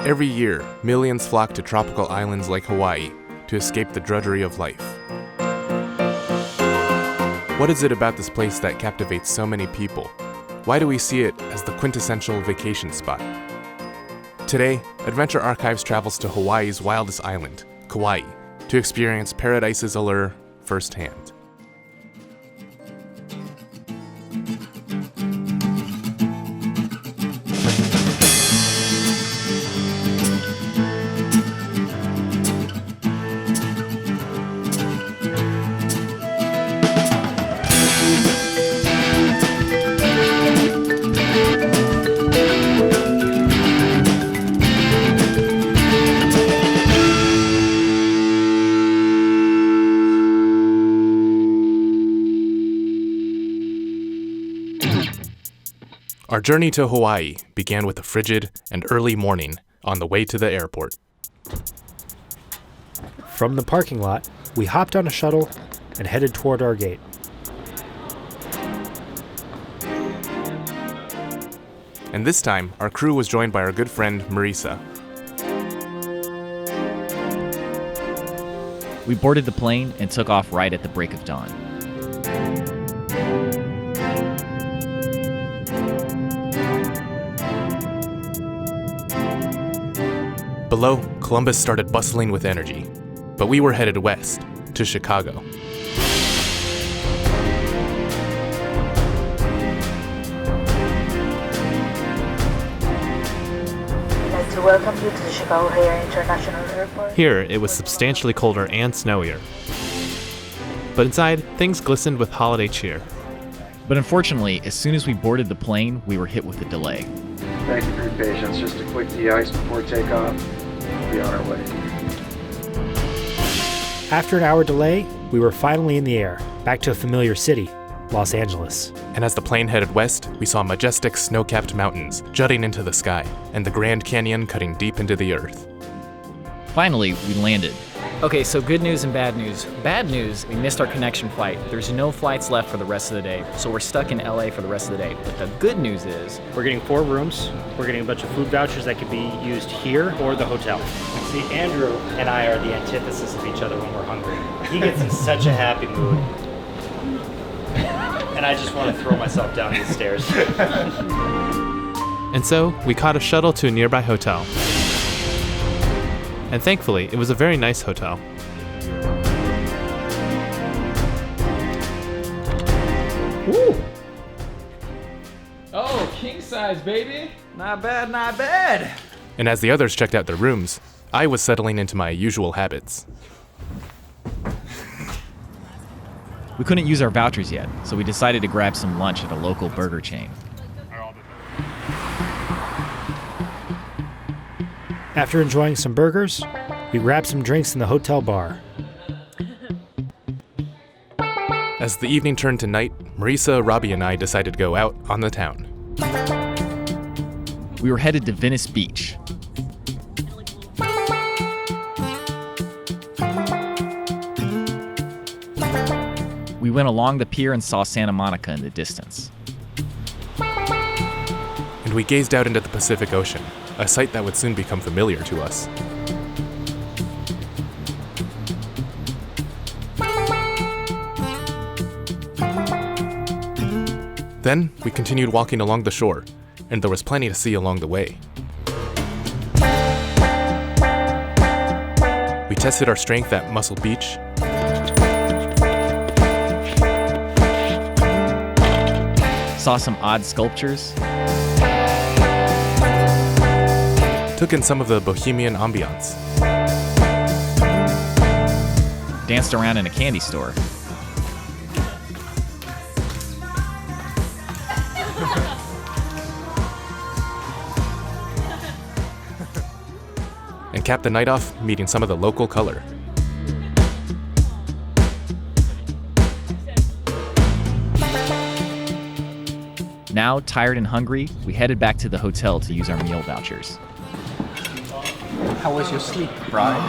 Every year, millions flock to tropical islands like Hawaii to escape the drudgery of life. What is it about this place that captivates so many people? Why do we see it as the quintessential vacation spot? Today, Adventure Archives travels to Hawaii's wildest island, Kauai, to experience paradise's allure firsthand. Our journey to Hawaii began with a frigid and early morning on the way to the airport. From the parking lot, we hopped on a shuttle and headed toward our gate. And this time, our crew was joined by our good friend, Marisa. We boarded the plane and took off right at the break of dawn. Below, Columbus started bustling with energy, but we were headed west, to Chicago. I'd like to welcome you to the Chicago O'Hare International Airport. Here, it was substantially colder and snowier. But inside, things glistened with holiday cheer. But unfortunately, as soon as we boarded the plane, we were hit with a delay. Thank you for your patience. Just a quick de-ice before takeoff. We'll be on our way. After an hour delay, we were finally in the air, back to a familiar city, Los Angeles. And as the plane headed west, we saw majestic snow-capped mountains jutting into the sky, and the Grand Canyon cutting deep into the earth. Finally, we landed. Okay, so good news and bad news. Bad news, we missed our connection flight. There's no flights left for the rest of the day, so we're stuck in LA for the rest of the day. But the good news is, we're getting 4 rooms. We're getting a bunch of food vouchers that could be used here or the hotel. See, Andrew and I are the antithesis of each other when we're hungry. He gets in such a happy mood. And I just want to throw myself down these stairs. And so, we caught a shuttle to a nearby hotel. And thankfully, it was a very nice hotel. woo! Oh, king size, baby. Not bad, not bad. And as the others checked out their rooms, I was settling into my usual habits. We couldn't use our vouchers yet, so we decided to grab some lunch at a local burger chain. After enjoying some burgers, we grabbed some drinks in the hotel bar. As the evening turned to night, Marisa, Robbie, and I decided to go out on the town. We were headed to Venice Beach. We went along the pier and saw Santa Monica in the distance. And we gazed out into the Pacific Ocean, a sight that would soon become familiar to us. Then, we continued walking along the shore, and there was plenty to see along the way. We tested our strength at Muscle Beach, Saw some odd sculptures, took in some of the bohemian ambiance, danced around in a candy store, and capped the night off meeting some of the local color. Now, tired and hungry, we headed back to the hotel to use our meal vouchers. How was your sleep, Brian?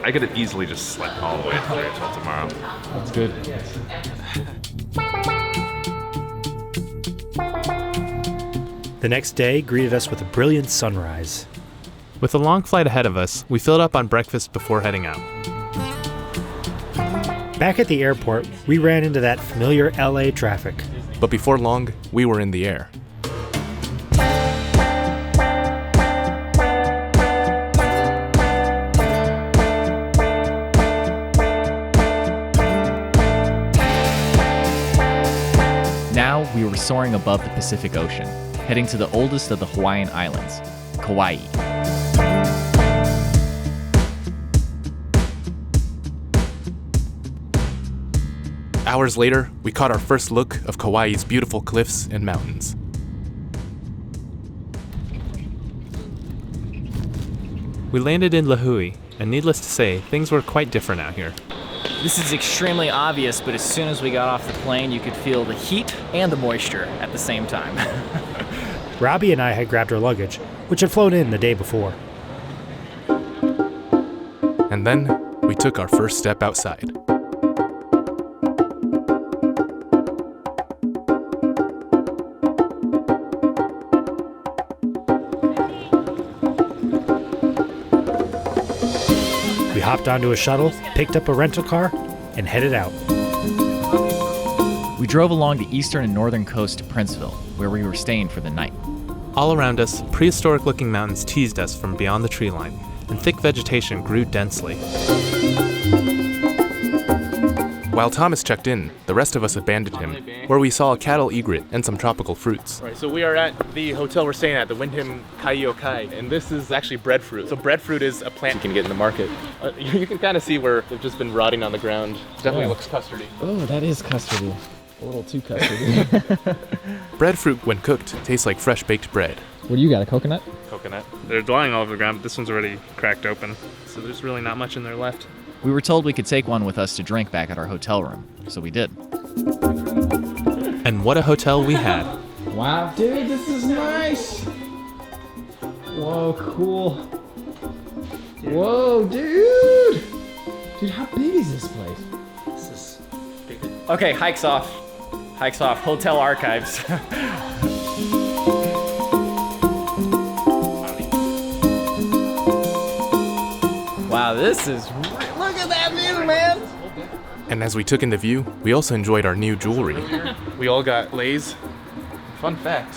I could have easily just slept all the way through until tomorrow. That's good. The next day greeted us with a brilliant sunrise. With a long flight ahead of us, we filled up on breakfast before heading out. Back at the airport, we ran into that familiar LA traffic. But before long, we were in the air. Now we were soaring above the Pacific Ocean, heading to the oldest of the Hawaiian islands, Kauai. Hours later, we caught our first look of Kauai's beautiful cliffs and mountains. We landed in Lahui, and needless to say, things were quite different out here. This is extremely obvious, but as soon as we got off the plane, you could feel the heat and the moisture at the same time. Robbie and I had grabbed our luggage, which had flown in the day before. And then, we took our first step outside. We hopped onto a shuttle, picked up a rental car, and headed out. We drove along the eastern and northern coast to Princeville, where we were staying for the night. All around us, prehistoric-looking mountains teased us from beyond the tree line, and thick vegetation grew densely. While Thomas checked in, the rest of us abandoned him, where we saw a cattle egret and some tropical fruits. Right, so we are at the hotel we're staying at, the Wyndham Kaiokai, and this is actually breadfruit. So breadfruit is a plant you can get in the market. You can kind of see where they've just been rotting on the ground. It definitely looks custardy. Oh, that is custardy. A little too custardy. Breadfruit, when cooked, tastes like fresh baked bread. What do you got, a coconut? Coconut. They're lying all over the ground, but this one's already cracked open. So there's really not much in there left. We were told we could take one with us to drink back at our hotel room, so we did. And what a hotel we had. Wow, dude, this is nice. Whoa, cool. Whoa, dude. Dude, how big is this place? This is big. Okay, hikes off. Hikes off. Hotel archives. Wow, this is... Look at that view, man! And as we took in the view, we also enjoyed our new jewelry. We all got Lay's. Fun fact.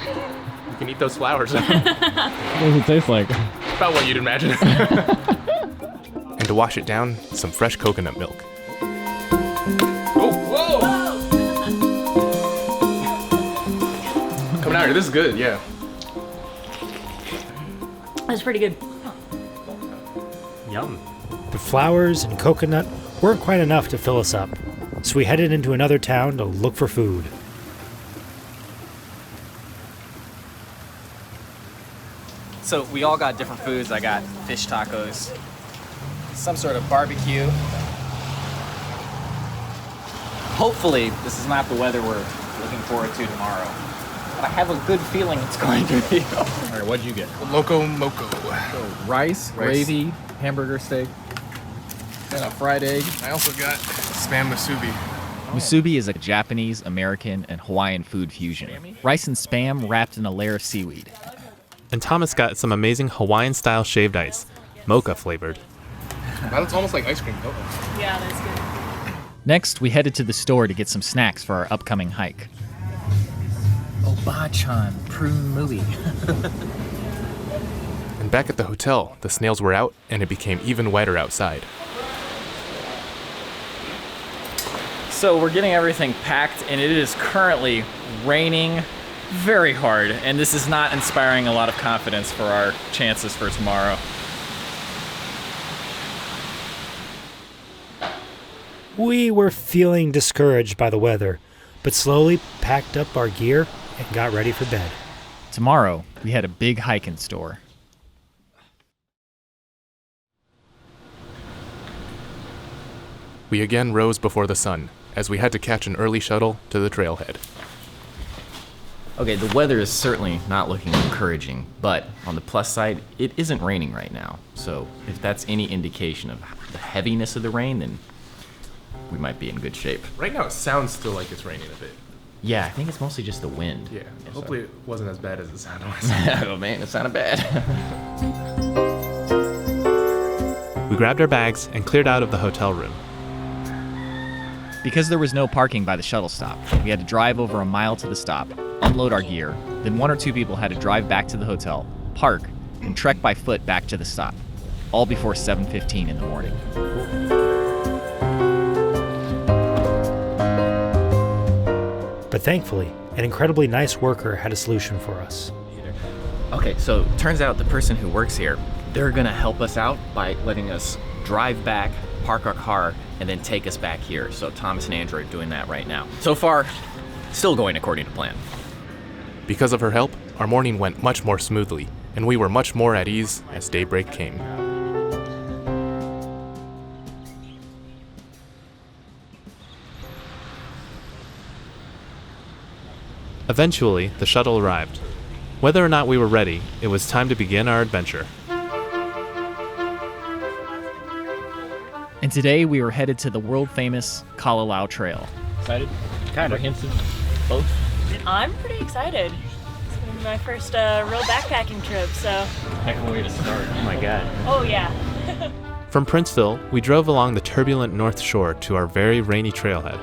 You can eat those flowers. What does it taste like? About what you'd imagine. And to wash it down, some fresh coconut milk. Oh, whoa! Coming out here, this is good, yeah. That's pretty good. Yum. The flowers and coconut weren't quite enough to fill us up, so we headed into another town to look for food. So we all got different foods. I got fish tacos, some sort of barbecue. Hopefully, this is not the weather we're looking forward to tomorrow. But I have a good feeling it's going to be. All right, what'd you get? Loco Moco. So rice, gravy, hamburger steak, and a fried egg. I also got spam musubi. Musubi is a Japanese, American, and Hawaiian food fusion. Rice and spam wrapped in a layer of seaweed. And Thomas got some amazing Hawaiian-style shaved ice, mocha flavored. That's almost like ice cream. Yeah, that's good. Next, we headed to the store to get some snacks for our upcoming hike. Obachan prune movie. And back at the hotel, the snails were out, and it became even wetter outside. So we're getting everything packed, and it is currently raining very hard, and this is not inspiring a lot of confidence for our chances for tomorrow. We were feeling discouraged by the weather, but slowly packed up our gear and got ready for bed. Tomorrow, we had a big hike in store. We again rose before the sun, as we had to catch an early shuttle to the trailhead. Okay, the weather is certainly not looking encouraging, but on the plus side, it isn't raining right now. So if that's any indication of the heaviness of the rain, then we might be in good shape. Right now it sounds still like it's raining a bit. Yeah, I think it's mostly just the wind. Yeah, hopefully it wasn't as bad as it sounded. Oh man, it sounded bad. We grabbed our bags and cleared out of the hotel room. Because there was no parking by the shuttle stop, we had to drive over a mile to the stop, unload our gear, then 1 or 2 people had to drive back to the hotel, park, and trek by foot back to the stop, all before 7:15 in the morning. But thankfully, an incredibly nice worker had a solution for us. Okay, so turns out the person who works here, they're gonna help us out by letting us drive back, park our car, and then take us back here. So Thomas and Andrew are doing that right now. So far, still going according to plan. Because of her help, our morning went much more smoothly, and we were much more at ease as daybreak came. Eventually, the shuttle arrived. Whether or not we were ready, it was time to begin our adventure. And today we were headed to the world-famous Kalalau Trail. Excited? Kind of. Apprehensive? Both? I'm pretty excited. It's going to be my first real backpacking trip, so... Heck of a way to start. Oh my God. Oh, yeah. From Princeville, we drove along the turbulent North Shore to our very rainy trailhead.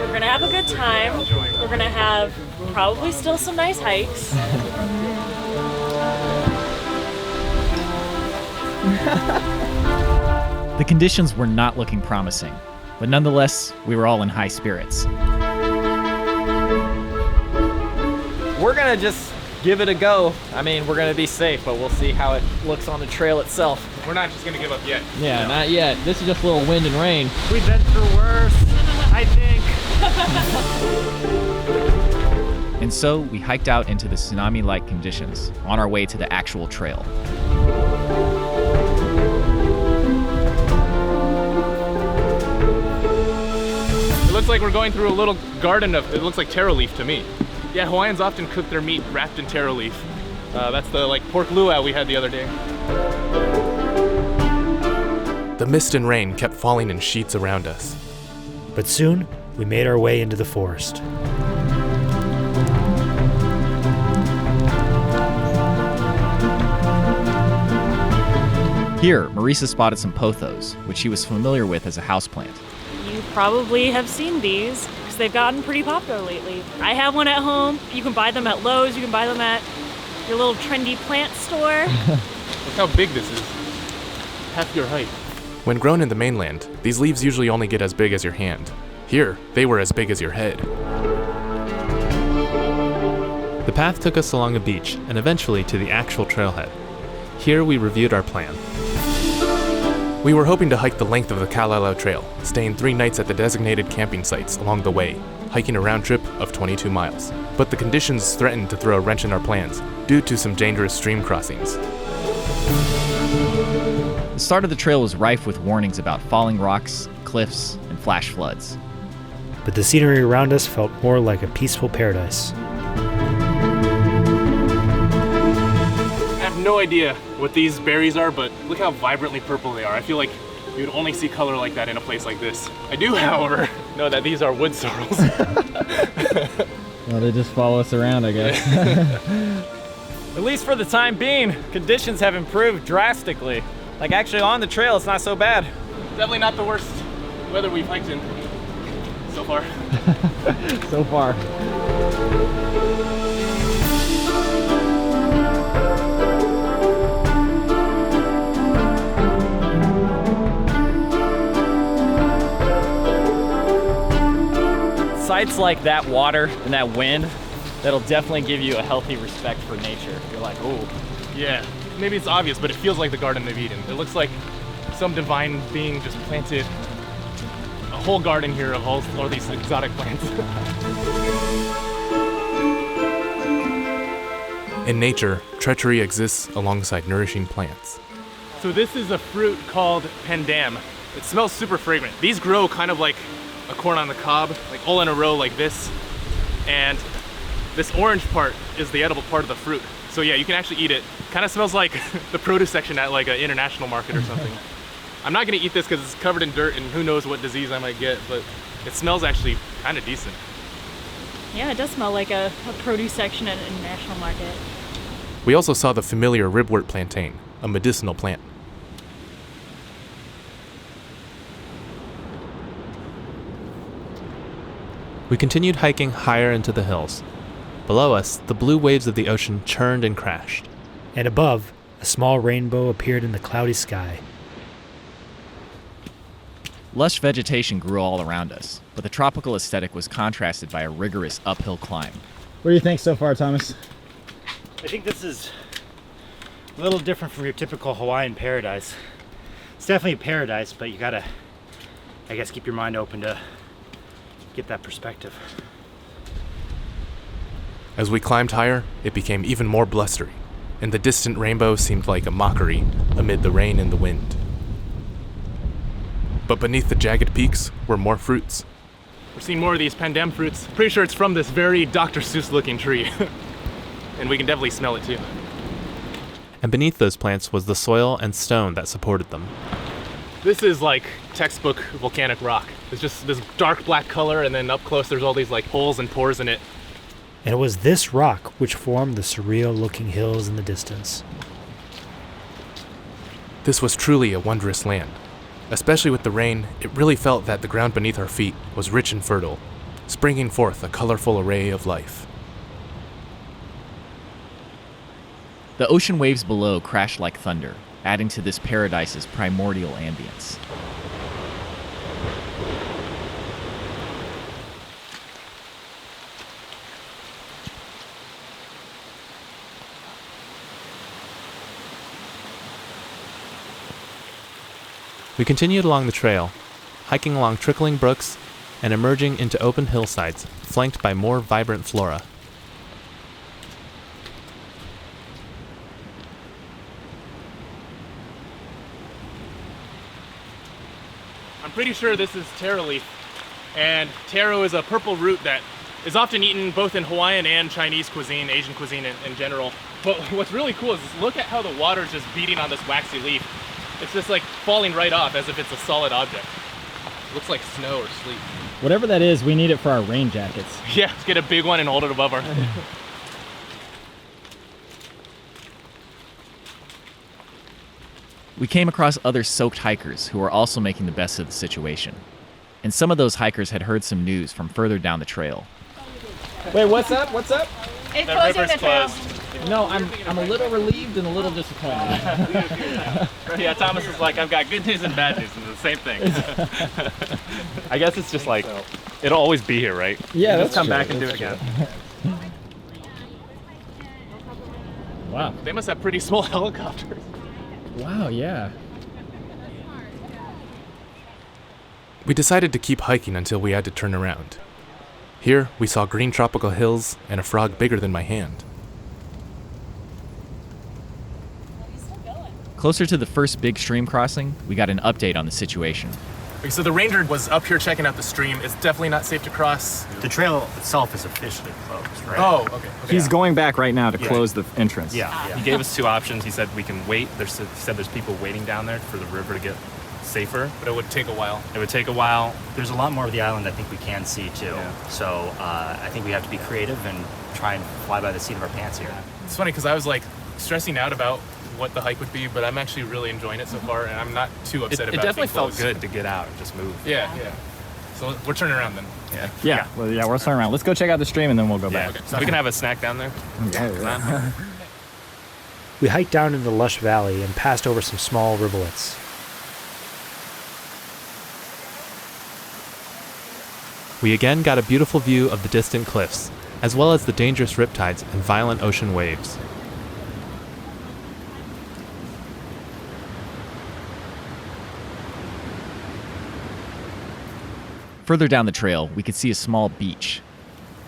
We're going to have a good time. We're going to have probably still some nice hikes. The conditions were not looking promising, but nonetheless, we were all in high spirits. We're gonna just give it a go. I mean, we're gonna be safe, but we'll see how it looks on the trail itself. We're not just gonna give up yet. Yeah, not yet. This is just a little wind and rain. We've been through worse, I think. And so we hiked out into the tsunami-like conditions on our way to the actual trail. It looks like we're going through a little garden of, it looks like taro leaf to me. Yeah, Hawaiians often cook their meat wrapped in taro leaf. That's the pork luau we had the other day. The mist and rain kept falling in sheets around us. But soon, we made our way into the forest. Here, Marisa spotted some pothos, which she was familiar with as a houseplant. You probably have seen these because they've gotten pretty popular lately. I have one at home. You can buy them at Lowe's. You can buy them at your little trendy plant store. Look how big this is. Half your height. When grown in the mainland, these leaves usually only get as big as your hand. Here, they were as big as your head. The path took us along a beach and eventually to the actual trailhead. Here we reviewed our plan. We were hoping to hike the length of the Kalalau Trail, staying 3 nights at the designated camping sites along the way, hiking a round trip of 22 miles. But the conditions threatened to throw a wrench in our plans due to some dangerous stream crossings. The start of the trail was rife with warnings about falling rocks, cliffs, and flash floods. But the scenery around us felt more like a peaceful paradise. I have no idea what these berries are, but look how vibrantly purple they are. I feel like you'd only see color like that in a place like this. I do, however, know that these are wood sorrels. Well, they just follow us around, I guess. At least for the time being, conditions have improved drastically. Like actually on the trail, it's not so bad. Definitely not the worst weather we've hiked in so far. So far. Sights like that water and that wind, that'll definitely give you a healthy respect for nature. You're like, oh. Yeah, maybe it's obvious, but it feels like the Garden of Eden. It looks like some divine being just planted a whole garden here of all these exotic plants. In nature, treachery exists alongside nourishing plants. So this is a fruit called Pandan. It smells super fragrant. These grow kind of like a corn on the cob, like all in a row like this. And this orange part is the edible part of the fruit. So yeah, you can actually eat it. Kind of smells like the produce section at like an international market or something. I'm not gonna eat this because it's covered in dirt and who knows what disease I might get, but It smells actually kind of decent. Yeah, it does smell like a produce section at a national market. We also saw the familiar ribwort plantain, a medicinal plant. We continued hiking higher into the hills. Below us, the blue waves of the ocean churned and crashed. And above, a small rainbow appeared in the cloudy sky. Lush vegetation grew all around us, but the tropical aesthetic was contrasted by a rigorous uphill climb. What do you think so far, Thomas? I think this is a little different from your typical Hawaiian paradise. It's definitely a paradise, but you gotta, I guess, keep your mind open to get that perspective. As we climbed higher, it became even more blustery, and the distant rainbow seemed like a mockery amid the rain and the wind. But beneath the jagged peaks were more fruits. We're seeing more of these Pandan fruits. Pretty sure it's from this very Dr. Seuss looking tree. And we can definitely smell it too. And beneath those plants was the soil and stone that supported them. This is like textbook volcanic rock. It's just this dark black color, and then up close there's all these like holes and pores in it. And it was this rock which formed the surreal-looking hills in the distance. This was truly a wondrous land. Especially with the rain, it really felt that the ground beneath our feet was rich and fertile, springing forth a colorful array of life. The ocean waves below crashed like thunder, adding to this paradise's primordial ambience. We continued along the trail, hiking along trickling brooks and emerging into open hillsides flanked by more vibrant flora. I'm pretty sure this is taro leaf, and taro is a purple root that is often eaten both in Hawaiian and Chinese cuisine, Asian cuisine in general. But what's really cool is look at how the water is just beating on this waxy leaf. It's just like falling right off as if it's a solid object. It looks like snow or sleet. Whatever that is, we need it for our rain jackets. Yeah, let's get a big one and hold it above our head. We came across other soaked hikers who were also making the best of the situation. And some of those hikers had heard some news from further down the trail. Wait, what's up? What's up? It's closing the trail. No, I'm a little relieved and a little disappointed. Yeah, Thomas is like, I've got good news and bad news, and the same thing. I guess it's just like, it'll always be here, right? Yeah, let's that's come true. back and do That's it again. Wow. They must have pretty small helicopters. Wow, yeah. We decided to keep hiking until we had to turn around. Here, we saw green tropical hills and a frog bigger than my hand. Closer to the first big stream crossing, we got an update on the situation. Okay, so the ranger was up here checking out the stream. It's definitely not safe to cross. The trail itself is officially closed, right? Oh, okay. He's going back right now to close the entrance. Yeah. He gave us two options. He said we can wait. He said there's people waiting down there for the river to get safer. But it would take a while. It would take a while. There's a lot more of the island I think we can see too. Yeah. So I think we have to be creative and try and fly by the seat of our pants here. It's funny because I was like stressing out about what the hike would be, but I'm actually really enjoying it so far, and I'm not too upset about it. It definitely being felt closed. good to get out and just move. Yeah. So we're turning around then. Yeah, well, we're turning around. Let's go check out the stream and then we'll go back. Okay. So we can have a snack down there. Yeah. We hiked down into the lush valley and passed over some small rivulets. We again got a beautiful view of the distant cliffs, as well as the dangerous riptides and violent ocean waves. Further down the trail, we could see a small beach.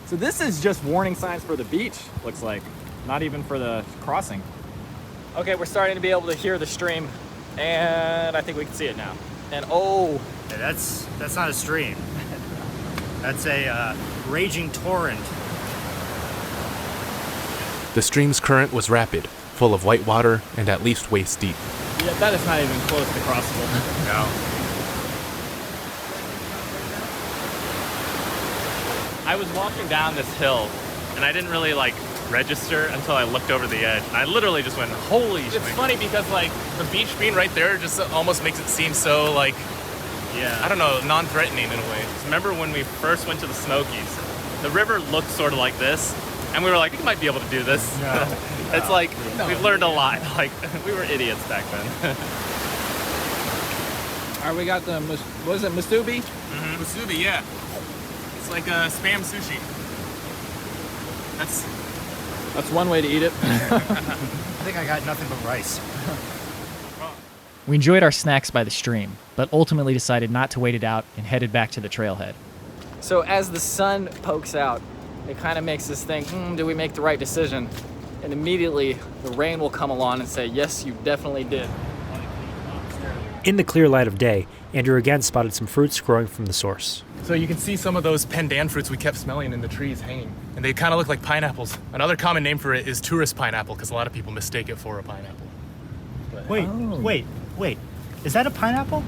So this is just warning signs for the beach, looks like. Not even for the crossing. Okay, we're starting to be able to hear the stream, and I think we can see it now. And Hey, that's not a stream. That's a raging torrent. The stream's current was rapid, full of white water and at least waist deep. yeah, that is not even close to crossable. No. I was walking down this hill, and I didn't really like register until I looked over the edge. And I literally just went, holy shit. It's funny because like the beach being right there just almost makes it seem so like, I don't know, non-threatening in a way. Remember when we first went to the Smokies? The river looked sort of like this, and we were like, we might be able to do this. No. It's like, we've learned a lot. Like, we were idiots back then. All right, we got the, what is it, musubi? Mm-hmm. Musubi, yeah. It's like a Spam sushi. That's one way to eat it. I think I got nothing but rice. We enjoyed our snacks by the stream, but ultimately decided not to wait it out and headed back to the trailhead. So as the sun pokes out, it kind of makes us think, do we make the right decision? And immediately the rain will come along and say, yes, you definitely did. In the clear light of day, Andrew again spotted some fruits growing from the source. So you can see some of those pandan fruits we kept smelling in the trees hanging. And they kind of look like pineapples. Another common name for it is tourist pineapple because a lot of people mistake it for a pineapple. But, Wait. Is that a pineapple?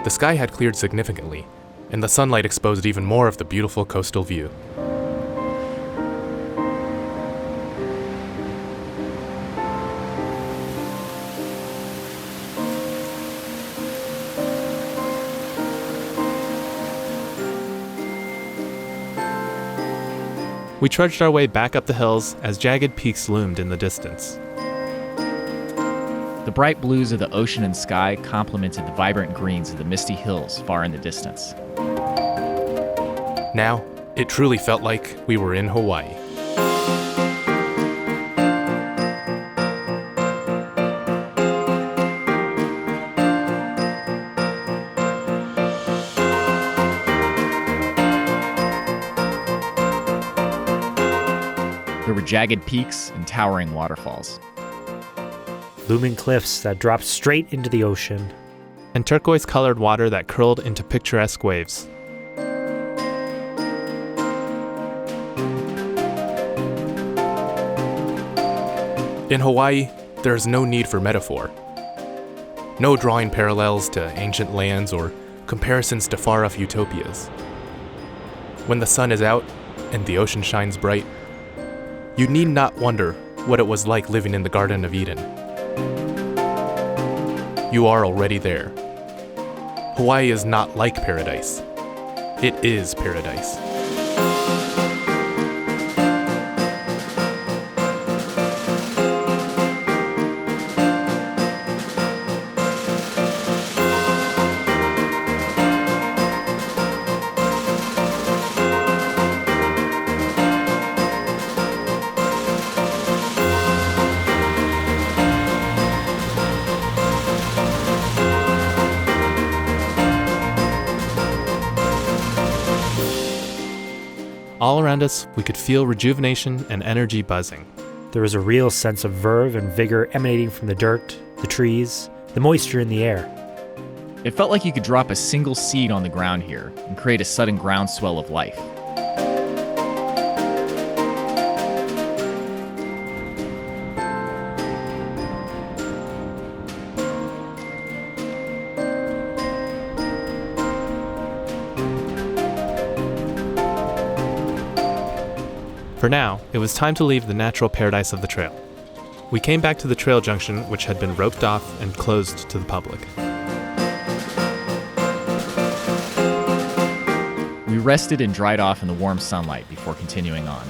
The sky had cleared significantly, and the sunlight exposed even more of the beautiful coastal view. We trudged our way back up the hills as jagged peaks loomed in the distance. The bright blues of the ocean and sky complemented the vibrant greens of the misty hills far in the distance. Now, it truly felt like we were in Hawaii. There were jagged peaks and towering waterfalls. Looming cliffs that dropped straight into the ocean. And turquoise-colored water that curled into picturesque waves. In Hawaii, there is no need for metaphor. No drawing parallels to ancient lands or comparisons to far-off utopias. When the sun is out and the ocean shines bright, you need not wonder what it was like living in the Garden of Eden. You are already there. Hawaii is not like paradise. It is paradise. All around us, we could feel rejuvenation and energy buzzing. There was a real sense of verve and vigor emanating from the dirt, the trees, the moisture in the air. It felt like you could drop a single seed on the ground here and create a sudden groundswell of life. For now, it was time to leave the natural paradise of the trail. We came back to the trail junction, which had been roped off and closed to the public. We rested and dried off in the warm sunlight before continuing on.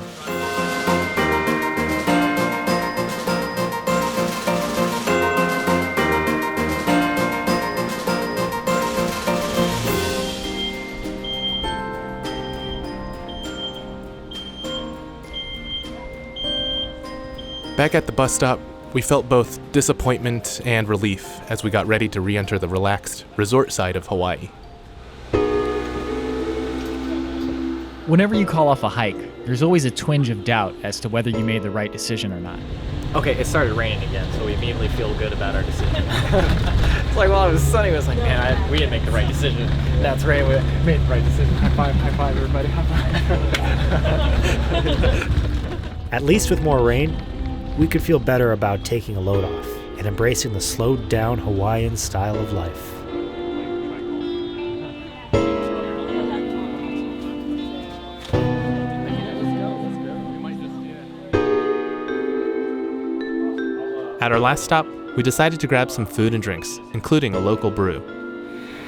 Back at the bus stop, we felt both disappointment and relief as we got ready to re-enter the relaxed resort side of Hawaii. Whenever you call off a hike, there's always a twinge of doubt as to whether you made the right decision or not. Okay, it started raining again, so we immediately feel good about our decision. It's like while it was sunny, it was like, man, we didn't make the right decision. Now it's raining, we made the right decision. High five, everybody, high five. At least with more rain, we could feel better about taking a load off and embracing the slowed-down Hawaiian style of life. At our last stop, we decided to grab some food and drinks, including a local brew.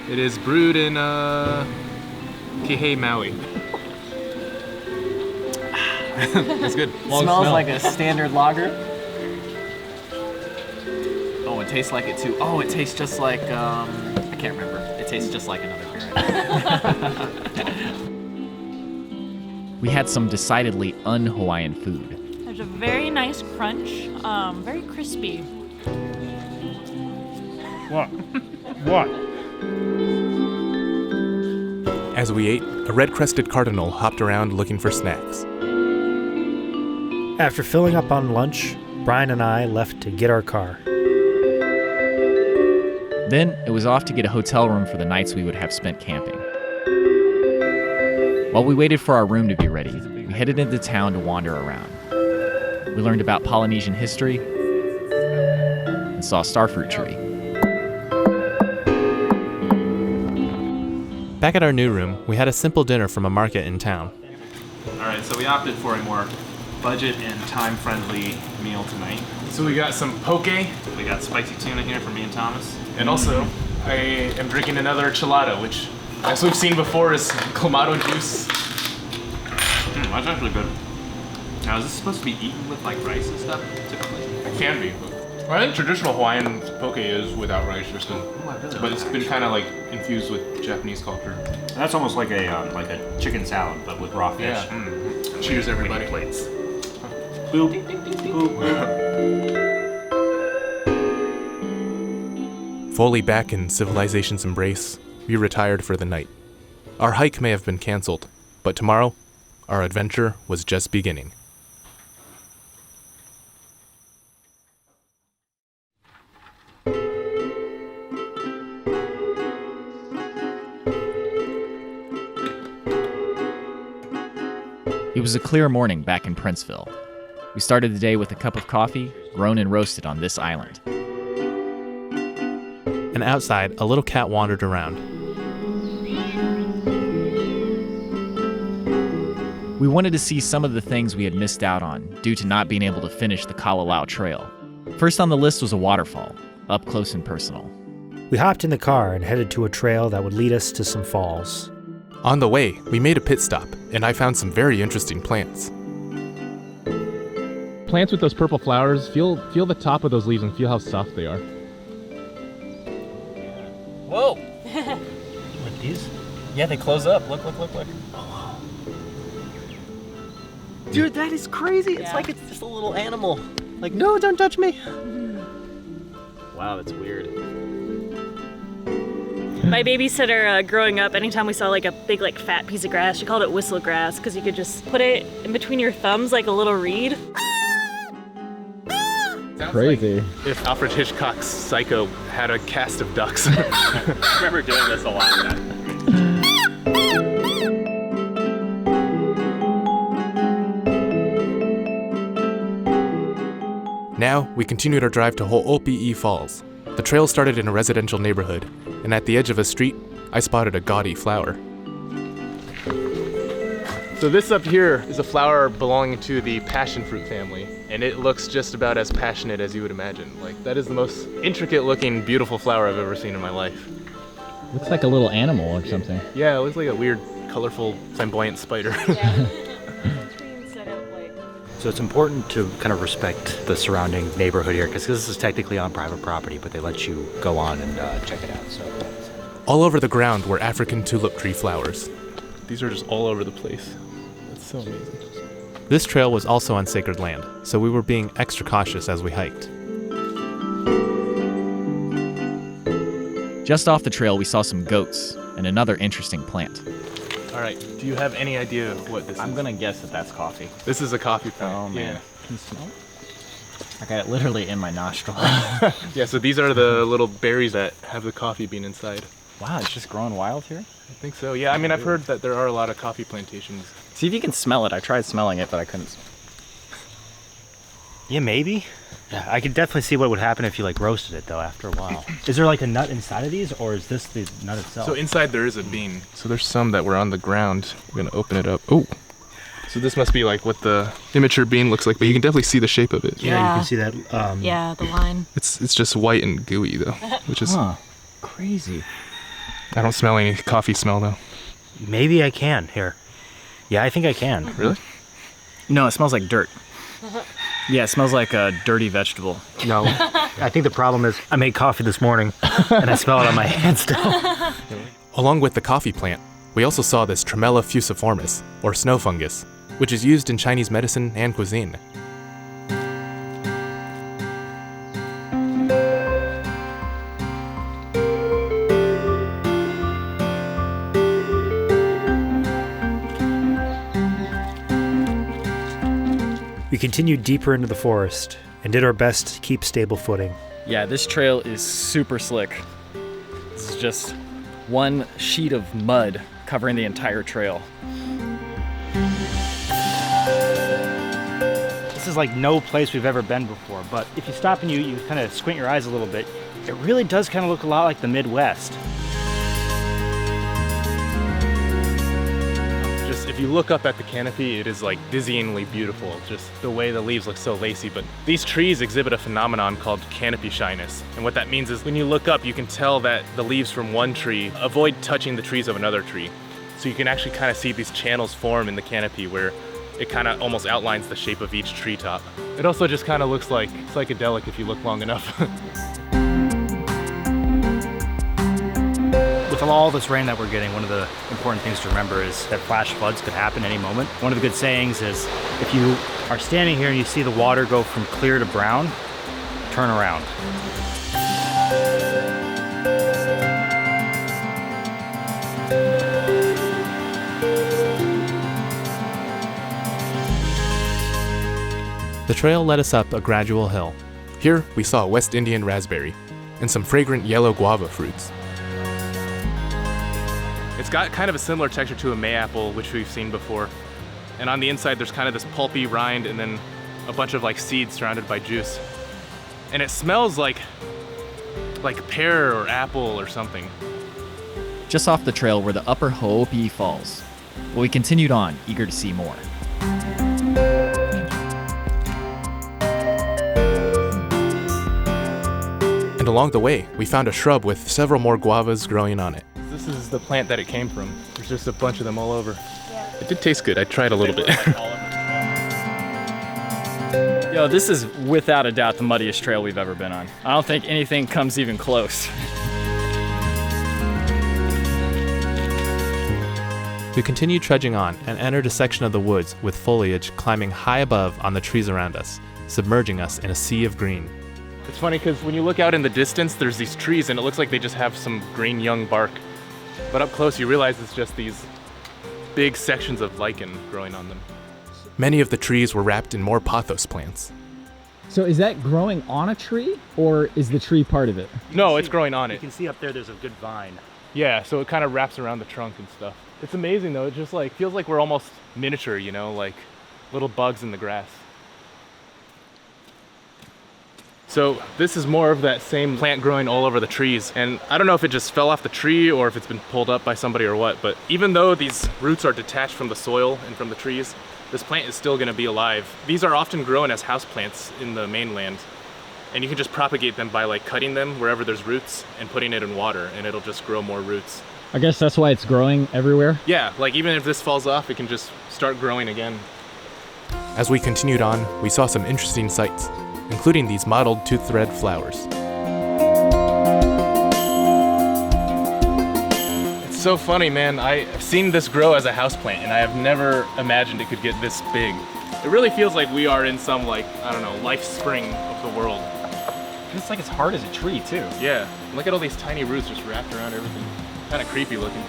It is brewed in Kihei, Maui. It's good. Smells like a standard lager. Oh, it tastes like it too. Oh, it tastes just like, I can't remember. It tastes just like another beer. We had some decidedly un-Hawaiian food. There's a very nice crunch, very crispy. What? As we ate, a red-crested cardinal hopped around looking for snacks. After filling up on lunch, Brian and I left to get our car. Then it was off to get a hotel room for the nights we would have spent camping. While we waited for our room to be ready, we headed into town to wander around. We learned about Polynesian history and saw a starfruit tree. Back at our new room, we had a simple dinner from a market in town. All right, so we opted for a more budget and time-friendly meal tonight. So we got some poke. We got spicy tuna here for me and Thomas. And also, I am drinking another chelada, which, as we've seen before, is clamato juice. That's actually good. Now, is this supposed to be eaten with like rice and stuff, typically? It can be. I think traditional Hawaiian poke is without rice, but it's been kind of like infused with Japanese culture. That's almost like a chicken salad, but with raw fish. Yeah. Cheers, everybody. Plates. Boop. Boop. Fully back in civilization's embrace, we retired for the night. Our hike may have been canceled, but tomorrow, our adventure was just beginning. It was a clear morning back in Princeville. We started the day with a cup of coffee, grown and roasted on this island. And outside, a little cat wandered around. We wanted to see some of the things we had missed out on due to not being able to finish the Kalalau trail. First on the list was a waterfall, up close and personal. We hopped in the car and headed to a trail that would lead us to some falls. On the way, we made a pit stop, and I found some very interesting plants. Plants with those purple flowers, feel the top of those leaves and feel how soft they are. Whoa! What, these? Yeah, they close up. Look. Dude, that is crazy. It's like it's just a little animal. Like, no, don't touch me. Wow, that's weird. My babysitter, growing up, anytime we saw like a big like fat piece of grass, she called it whistle grass because you could just put it in between your thumbs like a little reed. Crazy. Like if Alfred Hitchcock's Psycho had a cast of ducks. I remember doing this a lot. Now, we continued our drive to Ho'opi'i Falls. The trail started in a residential neighborhood, and at the edge of a street, I spotted a gaudy flower. So this up here is a flower belonging to the passion fruit family, and it looks just about as passionate as you would imagine. Like, that is the most intricate looking, beautiful flower I've ever seen in my life. Looks like a little animal or something. Yeah, it looks like a weird, colorful, flamboyant spider. Yeah. So it's important to kind of respect the surrounding neighborhood here, because this is technically on private property, but they let you go on and check it out. So all over the ground were African tulip tree flowers. These are just all over the place. That's so amazing. This trail was also on sacred land, so we were being extra cautious as we hiked. Just off the trail, we saw some goats and another interesting plant. All right, do you have any idea what this is? I'm gonna guess that that's coffee. This is a coffee plant. Oh man. Yeah. Can you smell it? I got it literally in my nostril. Yeah, so these are the little berries that have the coffee bean inside. Wow, it's just growing wild here? I think so, yeah. I mean, I've heard that there are a lot of coffee plantations. See if you can smell it. I tried smelling it, but I couldn't. yeah, maybe. Yeah, I could definitely see what would happen if you like roasted it though after a while. Is there like a nut inside of these, or is this the nut itself? So inside there is a bean. So there's some that were on the ground. We're gonna open it up. Oh, So this must be like what the immature bean looks like, but you can definitely see the shape of it. Yeah, you can see that. Yeah, the line. It's just white and gooey though, which is crazy. I don't smell any coffee smell though. Maybe I can here. Yeah, I think I can. Really? No, it smells like dirt. Yeah, it smells like a dirty vegetable. No, I think the problem is I made coffee this morning and I smell it on my hands still. Along with the coffee plant, we also saw this Tremella fusiformis, or snow fungus, which is used in Chinese medicine and cuisine. We continued deeper into the forest and did our best to keep stable footing. Yeah, this trail is super slick. This is just one sheet of mud covering the entire trail. This is like no place we've ever been before, but if you stop and you kind of squint your eyes a little bit, it really does kind of look a lot like the Midwest. If you look up at the canopy, it is like dizzyingly beautiful, just the way the leaves look so lacy. But these trees exhibit a phenomenon called canopy shyness. And what that means is when you look up, you can tell that the leaves from one tree avoid touching the trees of another tree. So you can actually kind of see these channels form in the canopy where it kind of almost outlines the shape of each treetop. It also just kind of looks like psychedelic if you look long enough. With all this rain that we're getting, one of the important things to remember is that flash floods could happen any moment. One of the good sayings is, if you are standing here and you see the water go from clear to brown, turn around. The trail led us up a gradual hill. Here, we saw a West Indian raspberry and some fragrant yellow guava fruits. It's got kind of a similar texture to a mayapple, which we've seen before. And on the inside, there's kind of this pulpy rind and then a bunch of like seeds surrounded by juice. And it smells like pear or apple or something. Just off the trail were the upper Ho'opi'i Falls. But we continued on, eager to see more. And along the way, we found a shrub with several more guavas growing on it. This is the plant that it came from. There's just a bunch of them all over. Yeah. It did taste good. I tried a little bit. Yo, this is without a doubt the muddiest trail we've ever been on. I don't think anything comes even close. We continued trudging on and entered a section of the woods with foliage climbing high above on the trees around us, submerging us in a sea of green. It's funny because when you look out in the distance, there's these trees and it looks like they just have some green young bark. But up close, you realize it's just these big sections of lichen growing on them. Many of the trees were wrapped in more pothos plants. So is that growing on a tree, or is the tree part of it? No, it's growing on it. You can see up there's a good vine. Yeah, so it kind of wraps around the trunk and stuff. It's amazing though. It just like feels like we're almost miniature, you know, like little bugs in the grass. So this is more of that same plant growing all over the trees. And I don't know if it just fell off the tree or if it's been pulled up by somebody or what, but even though these roots are detached from the soil and from the trees, this plant is still gonna be alive. These are often grown as houseplants in the mainland. And you can just propagate them by like cutting them wherever there's roots and putting it in water and it'll just grow more roots. I guess that's why it's growing everywhere? Yeah, like even if this falls off, it can just start growing again. As we continued on, we saw some interesting sights, including these mottled tooth thread flowers. It's so funny, man. I've seen this grow as a houseplant and I have never imagined it could get this big. It really feels like we are in some like, I don't know, life spring of the world. It's like it's hard as a tree too. Yeah, look at all these tiny roots just wrapped around everything. Kind of creepy looking.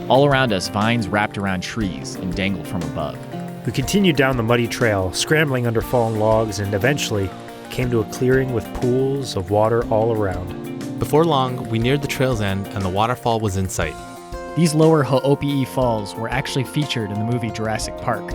All around us, vines wrapped around trees and dangled from above. We continued down the muddy trail, scrambling under fallen logs, and eventually came to a clearing with pools of water all around. Before long, we neared the trail's end and the waterfall was in sight. These lower Ho'opi'i Falls were actually featured in the movie Jurassic Park.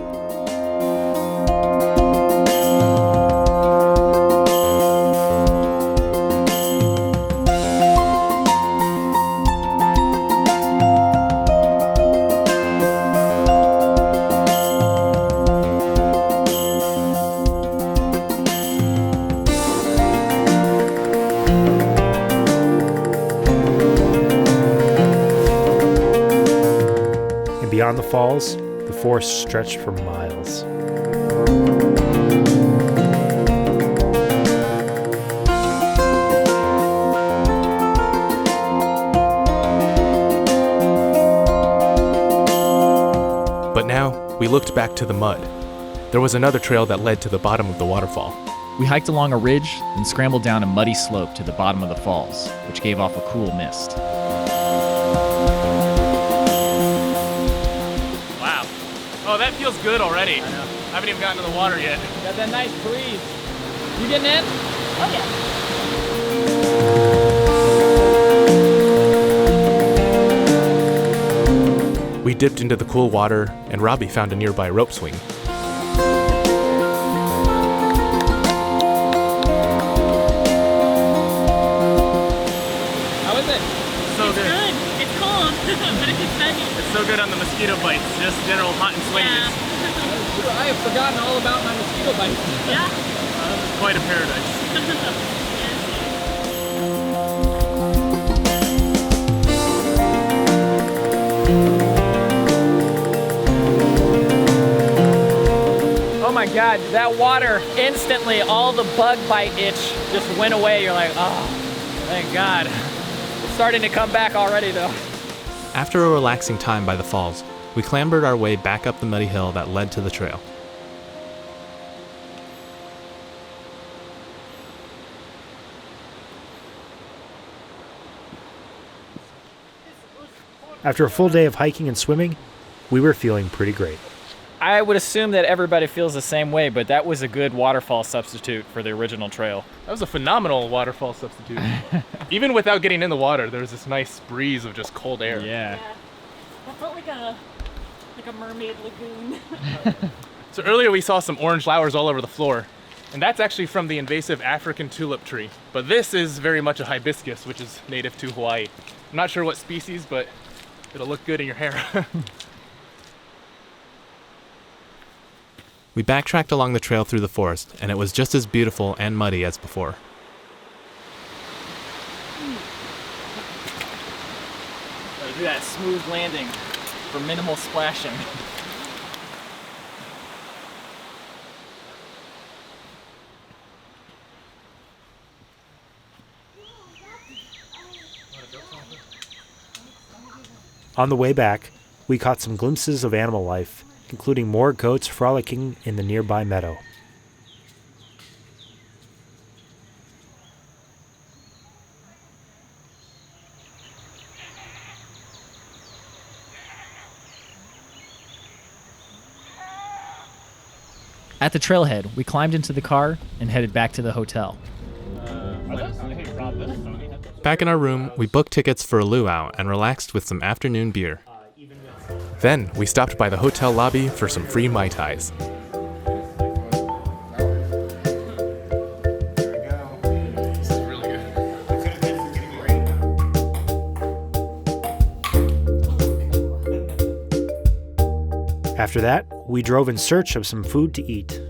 beyond the falls, the forest stretched for miles. But now, we looked back to the mud. There was another trail that led to the bottom of the waterfall. We hiked along a ridge, then scrambled down a muddy slope to the bottom of the falls, which gave off a cool mist. Wow. Oh, that feels good already. I know. I haven't even gotten to the water yet. Got that nice breeze. You getting in? Oh, yeah. We dipped into the cool water, and Robbie found a nearby rope swing. So good. It's cold, but it's exciting. It's so good on the mosquito bites, just general hot and swingy. Yeah. I have forgotten all about my mosquito bites. Yeah. This is quite a paradise. Oh my God, that water, instantly all the bug bite itch just went away. You're like, oh, thank God. It's starting to come back already though. After a relaxing time by the falls, we clambered our way back up the muddy hill that led to the trail. After a full day of hiking and swimming, we were feeling pretty great. I would assume that everybody feels the same way, but that was a good waterfall substitute for the original trail. That was a phenomenal waterfall substitute. Even without getting in the water, there was this nice breeze of just cold air. Yeah. That felt like a mermaid lagoon. So earlier we saw some orange flowers all over the floor, and that's actually from the invasive African tulip tree. But this is very much a hibiscus, which is native to Hawaii. I'm not sure what species, but it'll look good in your hair. We backtracked along the trail through the forest, and it was just as beautiful and muddy as before. Gotta do that smooth landing for minimal splashing. On the way back, we caught some glimpses of animal life, including more goats frolicking in the nearby meadow. At the trailhead, we climbed into the car and headed back to the hotel. Back in our room, we booked tickets for a luau and relaxed with some afternoon beer. Then, we stopped by the hotel lobby for some free Mai Tais. After that, we drove in search of some food to eat.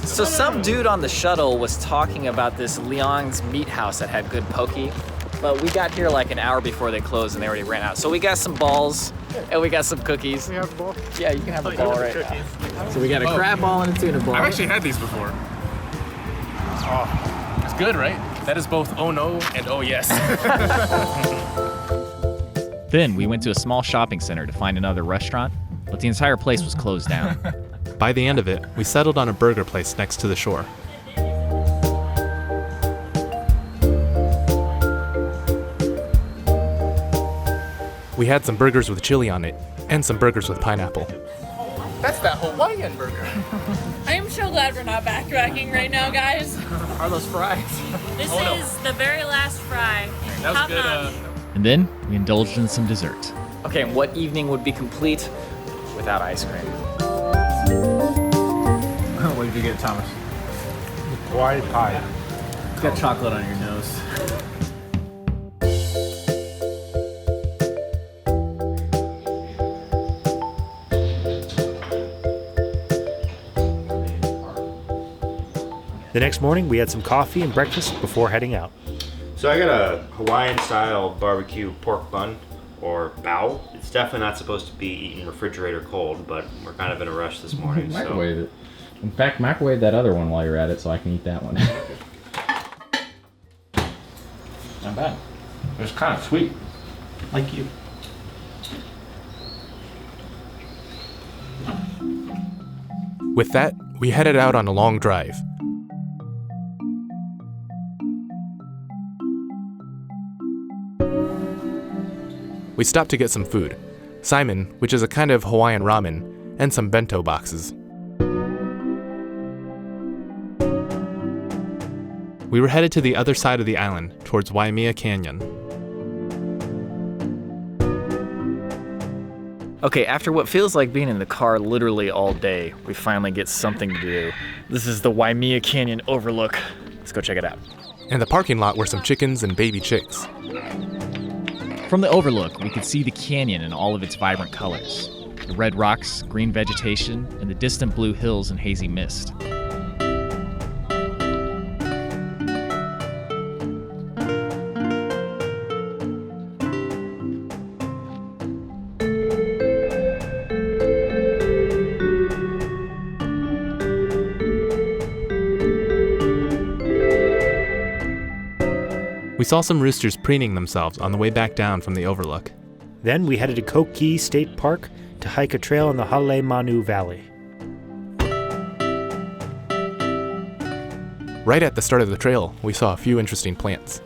So some dude on the shuttle was talking about this Leon's Meat House that had good poke, but we got here like an hour before they closed and they already ran out. So we got some balls and we got some cookies. We have a ball? Yeah, you can have a ball right now. So we got a crab ball and a tuna ball. I've actually had these before. Oh, it's good, right? That is both Ono and Oh Yes. Then we went to a small shopping center to find another restaurant, but the entire place was closed down. By the end of it, we settled on a burger place next to the shore. We had some burgers with chili on it, and some burgers with pineapple. That's that Hawaiian burger. I am so glad we're not backtracking right now, guys. Are those fries? This is the very last fry. That was good. And then we indulged in some dessert. Okay, and what evening would be complete without ice cream? What did you get, Thomas? Hawaii pie. It's got chocolate on your nose. The next morning, we had some coffee and breakfast before heading out. So I got a Hawaiian-style barbecue pork bun, or bao. It's definitely not supposed to be eaten refrigerator cold, but we're kind of in a rush this morning. Microwave it. In fact, microwave that other one while you're at it so I can eat that one. Not bad. It's kind of sweet. Like you. With that, we headed out on a long drive. We stopped to get some food, Saimin, which is a kind of Hawaiian ramen, and some bento boxes. We were headed to the other side of the island, towards Waimea Canyon. Okay, after what feels like being in the car literally all day, we finally get something to do. This is the Waimea Canyon Overlook. Let's go check it out. In the parking lot were some chickens and baby chicks. From the Overlook, we could see the canyon in all of its vibrant colors. The red rocks, green vegetation, and the distant blue hills and hazy mist. We saw some roosters preening themselves on the way back down from the Overlook. Then we headed to Kōkeʻe State Park to hike a trail in the Halemanu Valley. Right at the start of the trail, we saw a few interesting plants.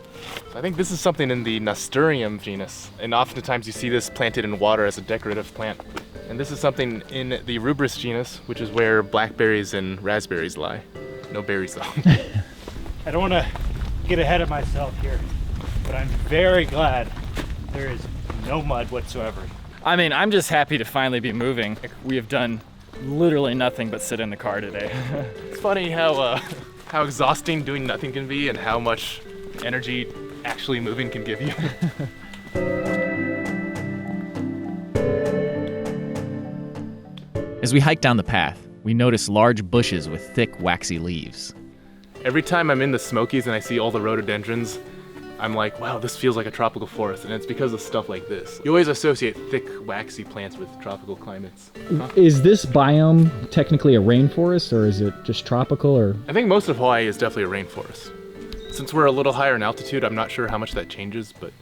I think this is something in the Nasturtium genus, and oftentimes you see this planted in water as a decorative plant. And this is something in the Rubris genus, which is where blackberries and raspberries lie. No berries though. I don't want to get ahead of myself here, but I'm very glad there is no mud whatsoever. I mean, I'm just happy to finally be moving. We have done literally nothing but sit in the car today. It's funny how exhausting doing nothing can be and how much energy actually moving can give you. As we hiked down the path, we noticed large bushes with thick, waxy leaves. Every time I'm in the Smokies and I see all the rhododendrons, I'm like, wow, this feels like a tropical forest, and it's because of stuff like this. You always associate thick, waxy plants with tropical climates. Huh? Is this biome technically a rainforest, or is it just tropical, or? I think most of Hawaii is definitely a rainforest. Since we're a little higher in altitude, I'm not sure how much that changes, but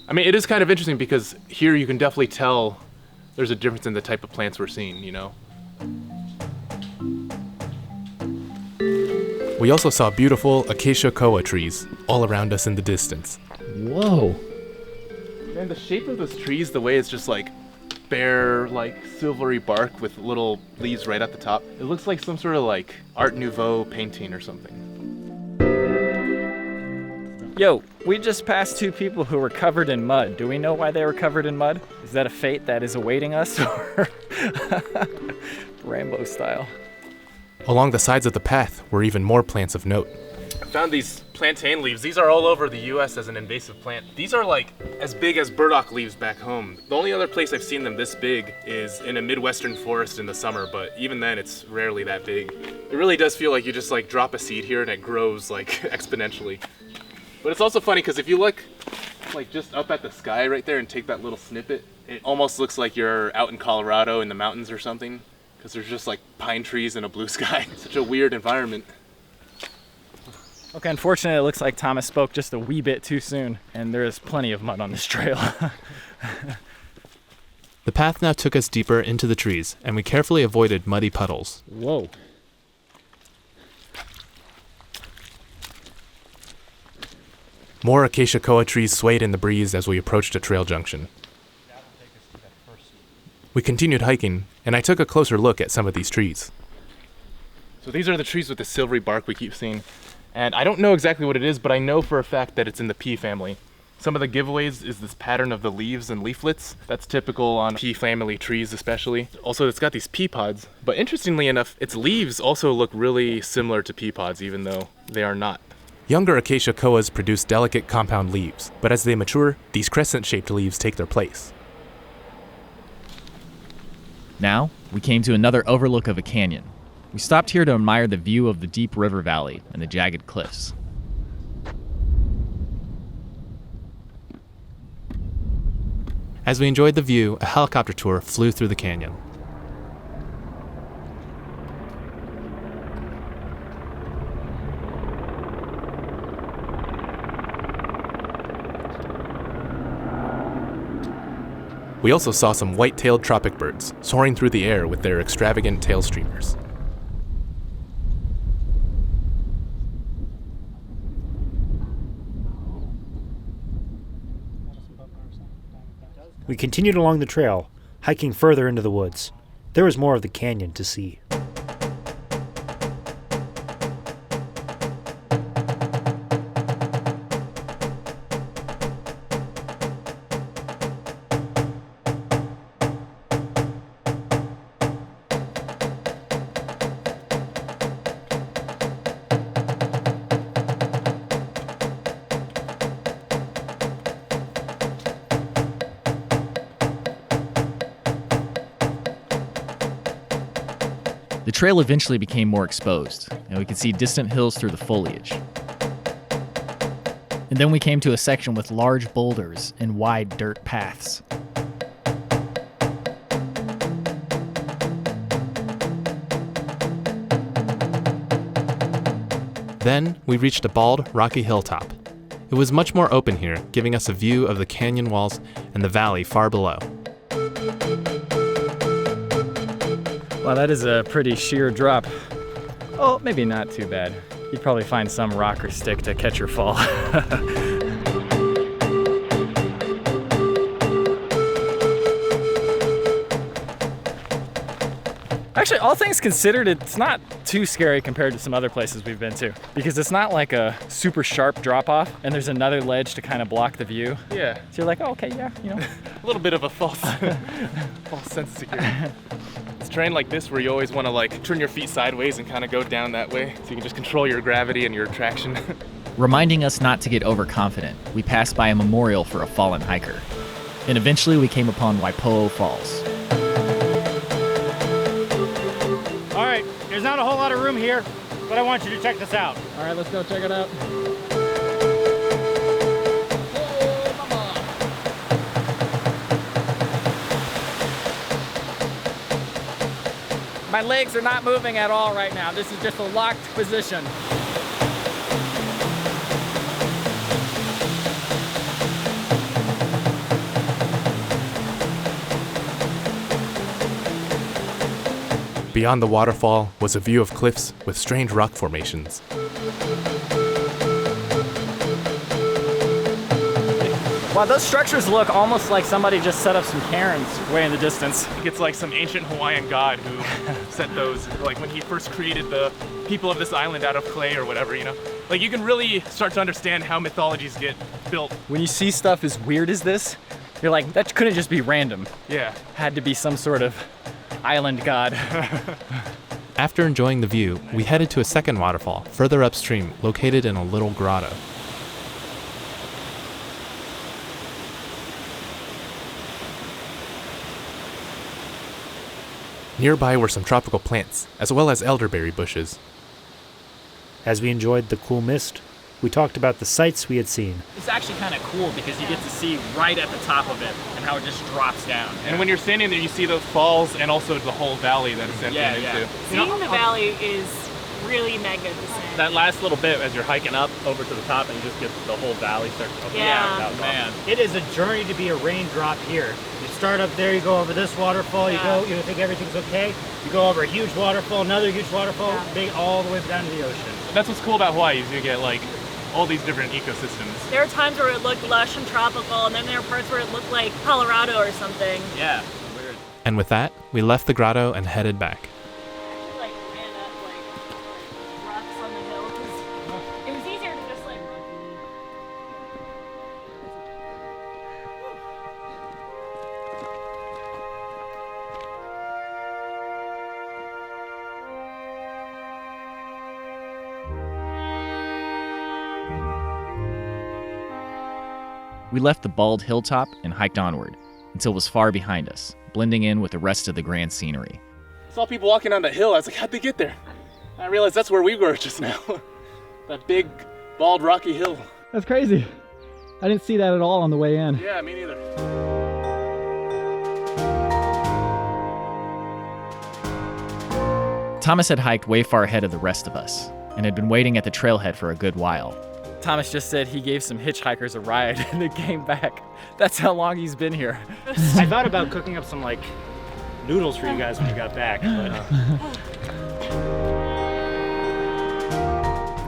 I mean, it is kind of interesting because here you can definitely tell there's a difference in the type of plants we're seeing, you know? We also saw beautiful acacia koa trees all around us in the distance. Whoa. Man, the shape of those trees, the way it's just like bare, like silvery bark with little leaves right at the top. It looks like some sort of like Art Nouveau painting or something. Yo, we just passed two people who were covered in mud. Do we know why they were covered in mud? Is that a fate that is awaiting us, or Rainbow style? Along the sides of the path were even more plants of note. I found these plantain leaves. These are all over the US as an invasive plant. These are like as big as burdock leaves back home. The only other place I've seen them this big is in a Midwestern forest in the summer, but even then it's rarely that big. It really does feel like you just like drop a seed here and it grows like exponentially. But it's also funny because if you look like just up at the sky right there and take that little snippet, it almost looks like you're out in Colorado in the mountains or something. Because there's just like pine trees and a blue sky. It's such a weird environment. Okay, unfortunately it looks like Thomas spoke just a wee bit too soon, and there is plenty of mud on this trail. The path now took us deeper into the trees, and we carefully avoided muddy puddles. Whoa. More acacia koa trees swayed in the breeze as we approached a trail junction. We continued hiking, and I took a closer look at some of these trees. So these are the trees with the silvery bark we keep seeing. And I don't know exactly what it is, but I know for a fact that it's in the pea family. Some of the giveaways is this pattern of the leaves and leaflets. That's typical on pea family trees especially. Also, it's got these pea pods. But interestingly enough, its leaves also look really similar to pea pods, even though they are not. Younger acacia koas produce delicate compound leaves, but as they mature, these crescent-shaped leaves take their place. Now, we came to another overlook of a canyon. We stopped here to admire the view of the deep river valley and the jagged cliffs. As we enjoyed the view, a helicopter tour flew through the canyon. We also saw some white-tailed tropic birds soaring through the air with their extravagant tail streamers. We continued along the trail, hiking further into the woods. There was more of the canyon to see. The trail eventually became more exposed, and we could see distant hills through the foliage. And then we came to a section with large boulders and wide dirt paths. Then we reached a bald, rocky hilltop. It was much more open here, giving us a view of the canyon walls and the valley far below. Wow, that is a pretty sheer drop. Oh, maybe not too bad. You'd probably find some rock or stick to catch your fall. Actually, all things considered, it's not too scary compared to some other places we've been to, because it's not like a super sharp drop off and there's another ledge to kind of block the view. Yeah. So you're like, oh, okay, yeah, you know. A little bit of a false sense of security. It's terrain like this where you always want to like turn your feet sideways and kind of go down that way so you can just control your gravity and your traction. Reminding us not to get overconfident, we passed by a memorial for a fallen hiker. And eventually we came upon Waipo'o Falls. All right, there's not a whole lot of room here, but I want you to check this out. All right, let's go check it out. My legs are not moving at all right now. This is just a locked position. Beyond the waterfall was a view of cliffs with strange rock formations. Wow, those structures look almost like somebody just set up some cairns way in the distance. I think it's like some ancient Hawaiian god who set those, like when he first created the people of this island out of clay or whatever, you know? Like you can really start to understand how mythologies get built. When you see stuff as weird as this, you're like, that couldn't just be random. Yeah. Had to be some sort of island god. After enjoying the view, we headed to a second waterfall further upstream, located in a little grotto. Nearby were some tropical plants, as well as elderberry bushes. As we enjoyed the cool mist, we talked about the sights we had seen. It's actually kind of cool because you get to see right at the top of it and how it just drops down. And when you're standing there, you see those falls and also the whole valley that it's emptying into. Seeing the valley is really magnificent. That last little bit as you're hiking up over to the top and you just get the whole valley start to open Yeah. out. Man, it is a journey to be a raindrop here. You start up there, you go over this waterfall, you think everything's okay, you go over a huge waterfall, another huge waterfall, big all the way down to the ocean. That's what's cool about Hawaii is you get like all these different ecosystems. There are times where it looked lush and tropical, and then there are parts where it looked like Colorado or something. Yeah, weird. And with that, we left the grotto and headed back. Like ran up like rocks on the hill because it was easier to just like. We left the bald hilltop and hiked onward until it was far behind us, blending in with the rest of the grand scenery. I saw people walking on the hill. I was like, how'd they get there? I realized that's where we were just now. That big, bald, rocky hill. That's crazy. I didn't see that at all on the way in. Yeah, me neither. Thomas had hiked way far ahead of the rest of us and had been waiting at the trailhead for a good while. Thomas just said he gave some hitchhikers a ride and then came back. That's how long he's been here. I thought about cooking up some like noodles for you guys when you got back, but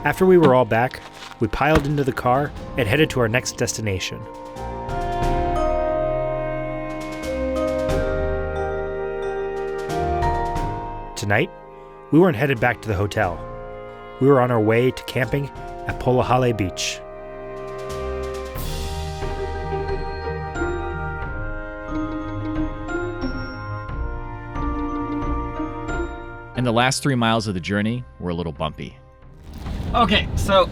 After we were all back, we piled into the car and headed to our next destination. Tonight, we weren't headed back to the hotel. We were on our way to camping at Polihale Beach. And the last 3 miles of the journey were a little bumpy. Okay, so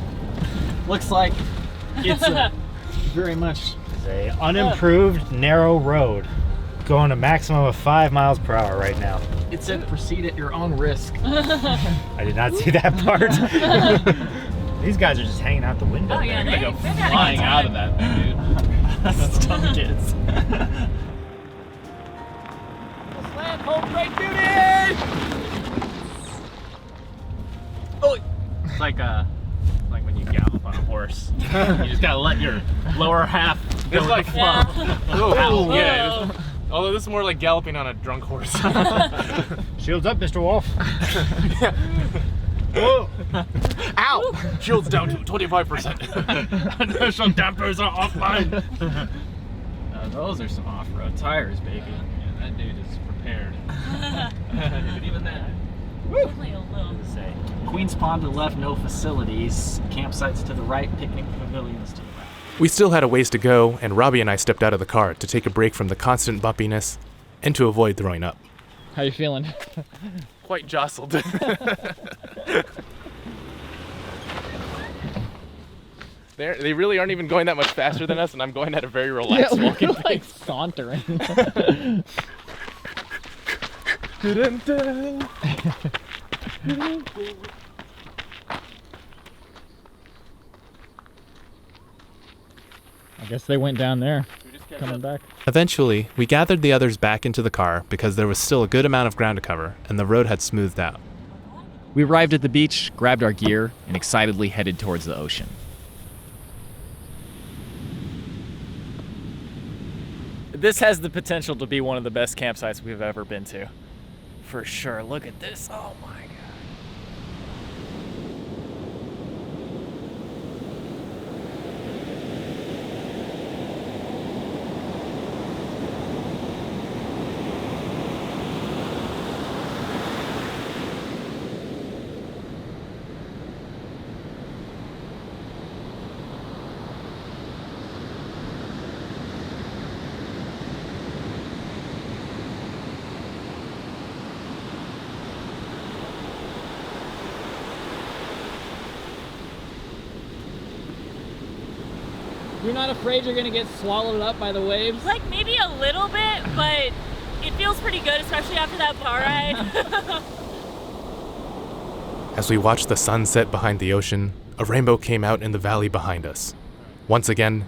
looks like it's very much an unimproved narrow road going a maximum of 5 miles per hour right now. It said proceed at your own risk. I did not see that part. These guys are just hanging out the window. Oh, yeah, They're gonna go flying out of that thing, dude. Dumb kids. Land home straight duty! Oh, it's like when you gallop on a horse. You just gotta let your lower half go with the flow. Oh, yeah. Although this is more like galloping on a drunk horse. Shields up, Mr. Wolf. Whoa. Ow! Shields down to 25%. Inertial dampers are offline. Those are some off-road tires, baby. Yeah, that dude is prepared. But even that. Only a little. Queens Pond to the left, no facilities. Campsites to the right, picnic pavilions to the left. We still had a ways to go, and Robbie and I stepped out of the car to take a break from the constant bumpiness and to avoid throwing up. How you feeling? Quite jostled. They really aren't even going that much faster than us, and I'm going at a very relaxed walking we're like pace. sauntering. I guess they went down there, coming back. Eventually, we gathered the others back into the car because there was still a good amount of ground to cover, and the road had smoothed out. We arrived at the beach, grabbed our gear, and excitedly headed towards the ocean. This has the potential to be one of the best campsites we've ever been to. For sure. Look at this. Oh my God. You're not afraid you're gonna get swallowed up by the waves? Like maybe a little bit, but it feels pretty good, especially after that car ride. As we watched the sun set behind the ocean, a rainbow came out in the valley behind us. Once again,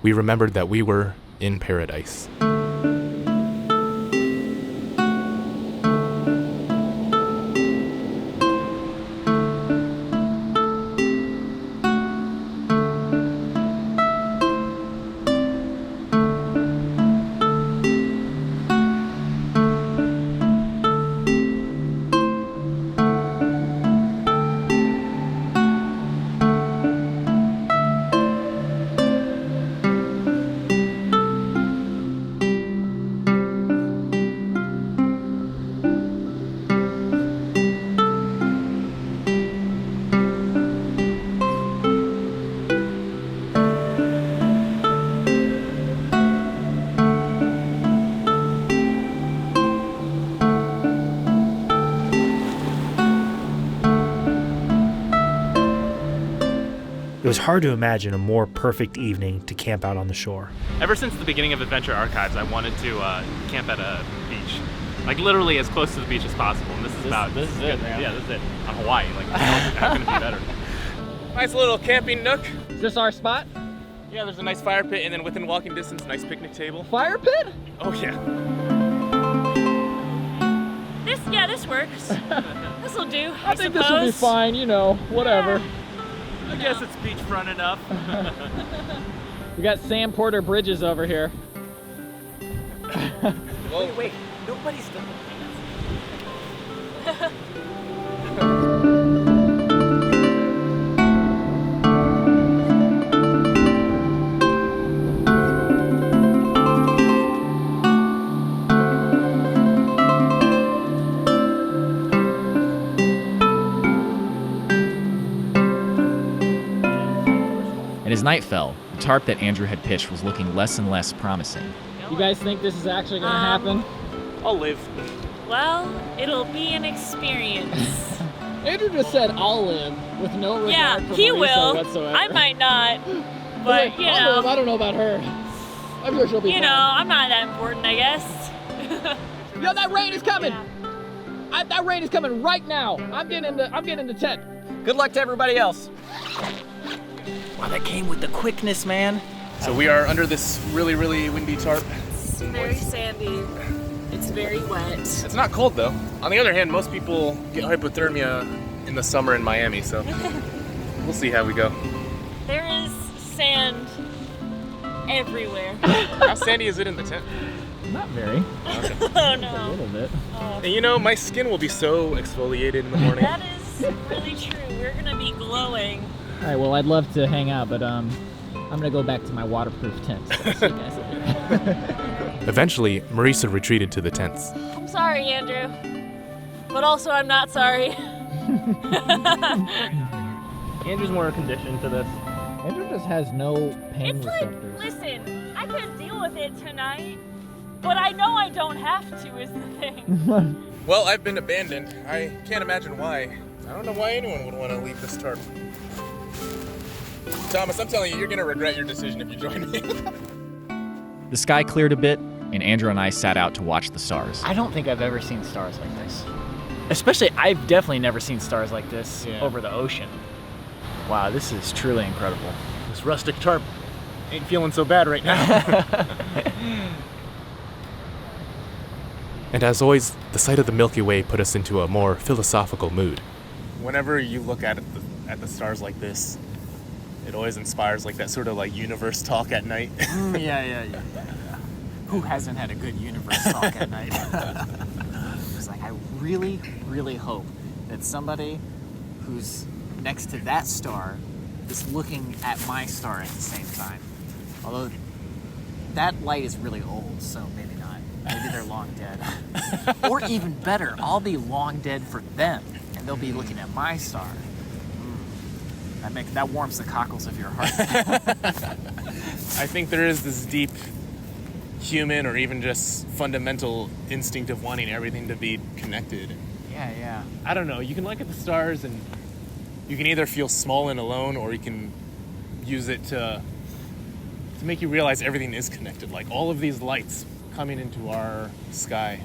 we remembered that we were in paradise. It was hard to imagine a more perfect evening to camp out on the shore. Ever since the beginning of Adventure Archives, I wanted to camp at a beach. Like literally as close to the beach as possible. And this is it, man. Yeah, this is it. On Hawaii. Like, how can it be better? Nice little camping nook. Is this our spot? Yeah, there's a nice fire pit, and then within walking distance, nice picnic table. Fire pit? Oh, yeah. This Yeah, this works. This'll do, I think this will be fine, you know, whatever. I guess it's beachfront enough. We got Sam Porter Bridges over here. Wait, nobody's done the And as night fell, the tarp that Andrew had pitched was looking less and less promising. You guys think this is actually gonna happen? I'll live. Well, it'll be an experience. Andrew just said I'll live with no regard Yeah, for he Marisa will. whatsoever. I might not, but you I'll know. live. I don't know about her. I'm sure she'll be You fine. know, I'm not that important, I guess. Yo, that rain is coming. That rain is coming right now. I'm getting in the tent. Good luck to everybody else. Wow, that came with the quickness, man. So we are under this really, really windy tarp. It's very sandy. It's very wet. It's not cold though. On the other hand, most people get hypothermia in the summer in Miami, so we'll see how we go. There is sand everywhere. How sandy is it in the tent? Not very. Okay. Oh no. A little bit. And you know, my skin will be so exfoliated in the morning. That is really true. We're gonna be glowing. All right, well, I'd love to hang out, but I'm gonna go back to my waterproof tent. So see you guys later. Eventually, Marisa retreated to the tents. I'm sorry, Andrew. But also, I'm not sorry. Andrew's more conditioned to this. Andrew just has no pain It's like, receptors. listen, I could deal with it tonight, but I know I don't have to, is the thing. Well, I've been abandoned. I can't imagine why. I don't know why anyone would want to leave this tarp. Thomas, I'm telling you, you're going to regret your decision if you join me. The sky cleared a bit, and Andrew and I sat out to watch the stars. I don't think I've ever seen stars like this. Especially, I've definitely never seen stars like this over the ocean. Wow, this is truly incredible. This rustic tarp ain't feeling so bad right now. And as always, the sight of the Milky Way put us into a more philosophical mood. Whenever you look at the stars like this, it always inspires like that sort of like universe talk at night. Yeah. Who hasn't had a good universe talk at night? It's like, I really, really hope that somebody who's next to that star is looking at my star at the same time. Although that light is really old, so maybe not. Maybe they're long dead. Or even better, I'll be long dead for them, and they'll be looking at my star. That warms the cockles of your heart. I think there is this deep human or even just fundamental instinct of wanting everything to be connected. Yeah. I don't know. You can look at the stars and you can either feel small and alone, or you can use it to make you realize everything is connected. Like all of these lights coming into our sky.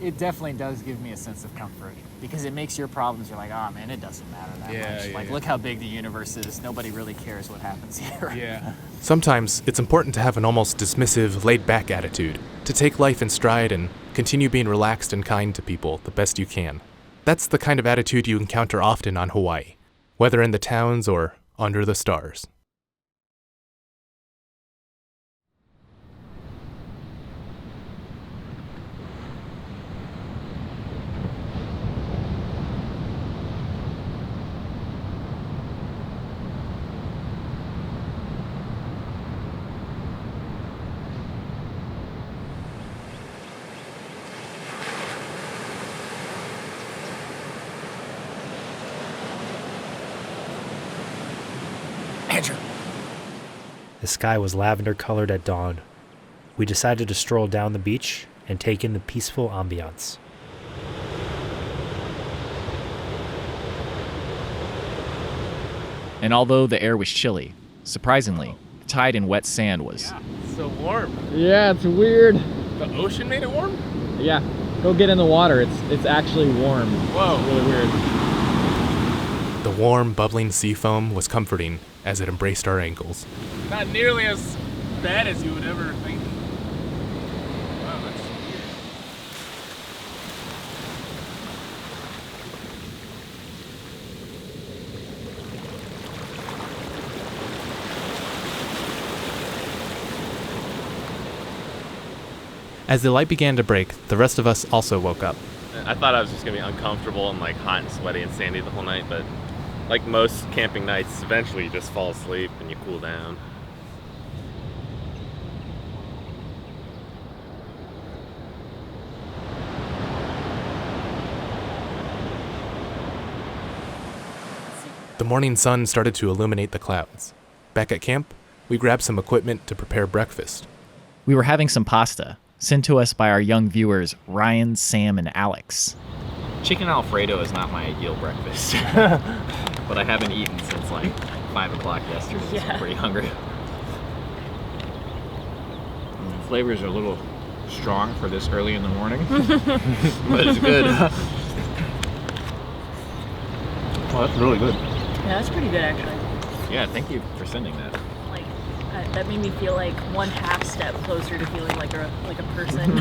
It definitely does give me a sense of comfort, because it makes your problems, you're like, oh man, it doesn't matter that much. Look how big the universe is. Nobody really cares what happens here. Yeah. Sometimes it's important to have an almost dismissive, laid-back attitude, to take life in stride and continue being relaxed and kind to people the best you can. That's the kind of attitude you encounter often on Hawaii, whether in the towns or under the stars. Andrew. The sky was lavender-colored at dawn. We decided to stroll down the beach and take in the peaceful ambiance. And although the air was chilly, surprisingly, the tide in wet sand was... It's so warm. Yeah, it's weird. The ocean made it warm? Yeah, go get in the water. It's actually warm. Whoa. It's really weird. The warm, bubbling sea foam was comforting as it embraced our ankles. Not nearly as bad as you would ever think. Wow, that's As the light began to break, the rest of us also woke up. I thought I was just gonna be uncomfortable and like hot and sweaty and sandy the whole night, but like most camping nights, eventually you just fall asleep and you cool down. The morning sun started to illuminate the clouds. Back at camp, we grabbed some equipment to prepare breakfast. We were having some pasta, sent to us by our young viewers, Ryan, Sam, and Alex. Chicken Alfredo is not my ideal breakfast, but I haven't eaten since like 5 o'clock yesterday, so I'm pretty hungry. The flavors are a little strong for this early in the morning, but it's good. Oh, that's really good. Yeah, that's pretty good actually. Yeah, thank you for sending that. Like, that made me feel like one half step closer to feeling like a person.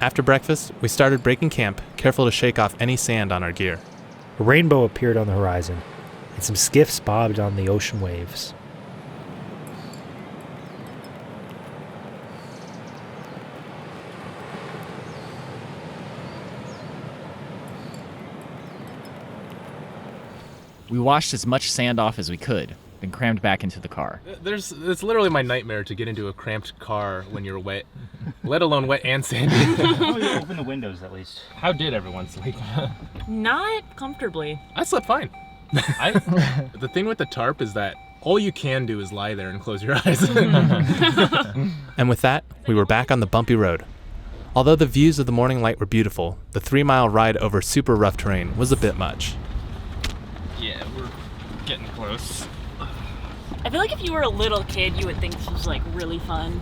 After breakfast, we started breaking camp, careful to shake off any sand on our gear. A rainbow appeared on the horizon, and some skiffs bobbed on the ocean waves. We washed as much sand off as we could, then crammed back into the car. It's literally my nightmare to get into a cramped car when you're wet, let alone wet and sandy. Oh, you open the windows at least. How did everyone sleep? Not comfortably. I slept fine. The thing with the tarp is that all you can do is lie there and close your eyes. And with that, we were back on the bumpy road. Although the views of the morning light were beautiful, the 3-mile ride over super rough terrain was a bit much. Yeah, we're getting close. I feel like if you were a little kid, you would think this was like really fun.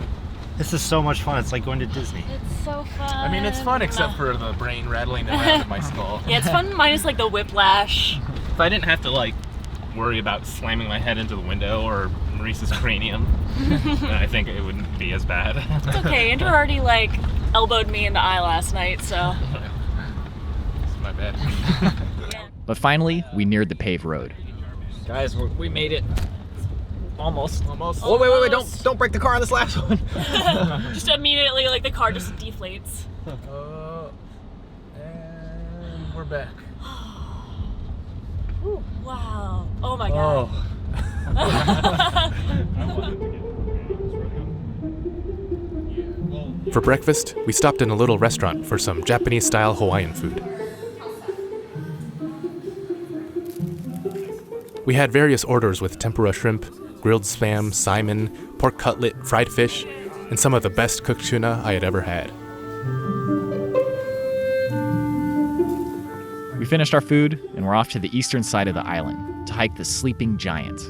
This is so much fun. It's like going to Disney. It's so fun. I mean, it's fun except for the brain rattling around in my skull. Yeah, it's fun minus like the whiplash. If I didn't have to like worry about slamming my head into the window or Maurice's cranium, then I think it wouldn't be as bad. It's okay. Andrew already like elbowed me in the eye last night, so. It's my bad. But finally, we neared the paved road. Guys, we made it. Almost. Oh, wait, don't break the car on this last one. Just immediately, like, the car just deflates. And we're back. Ooh, wow. Oh my god. For breakfast, we stopped in a little restaurant for some Japanese-style Hawaiian food. We had various orders with tempura shrimp, grilled spam, saimin, pork cutlet, fried fish, and some of the best cooked tuna I had ever had. We finished our food and we're off to the eastern side of the island to hike the Sleeping Giant.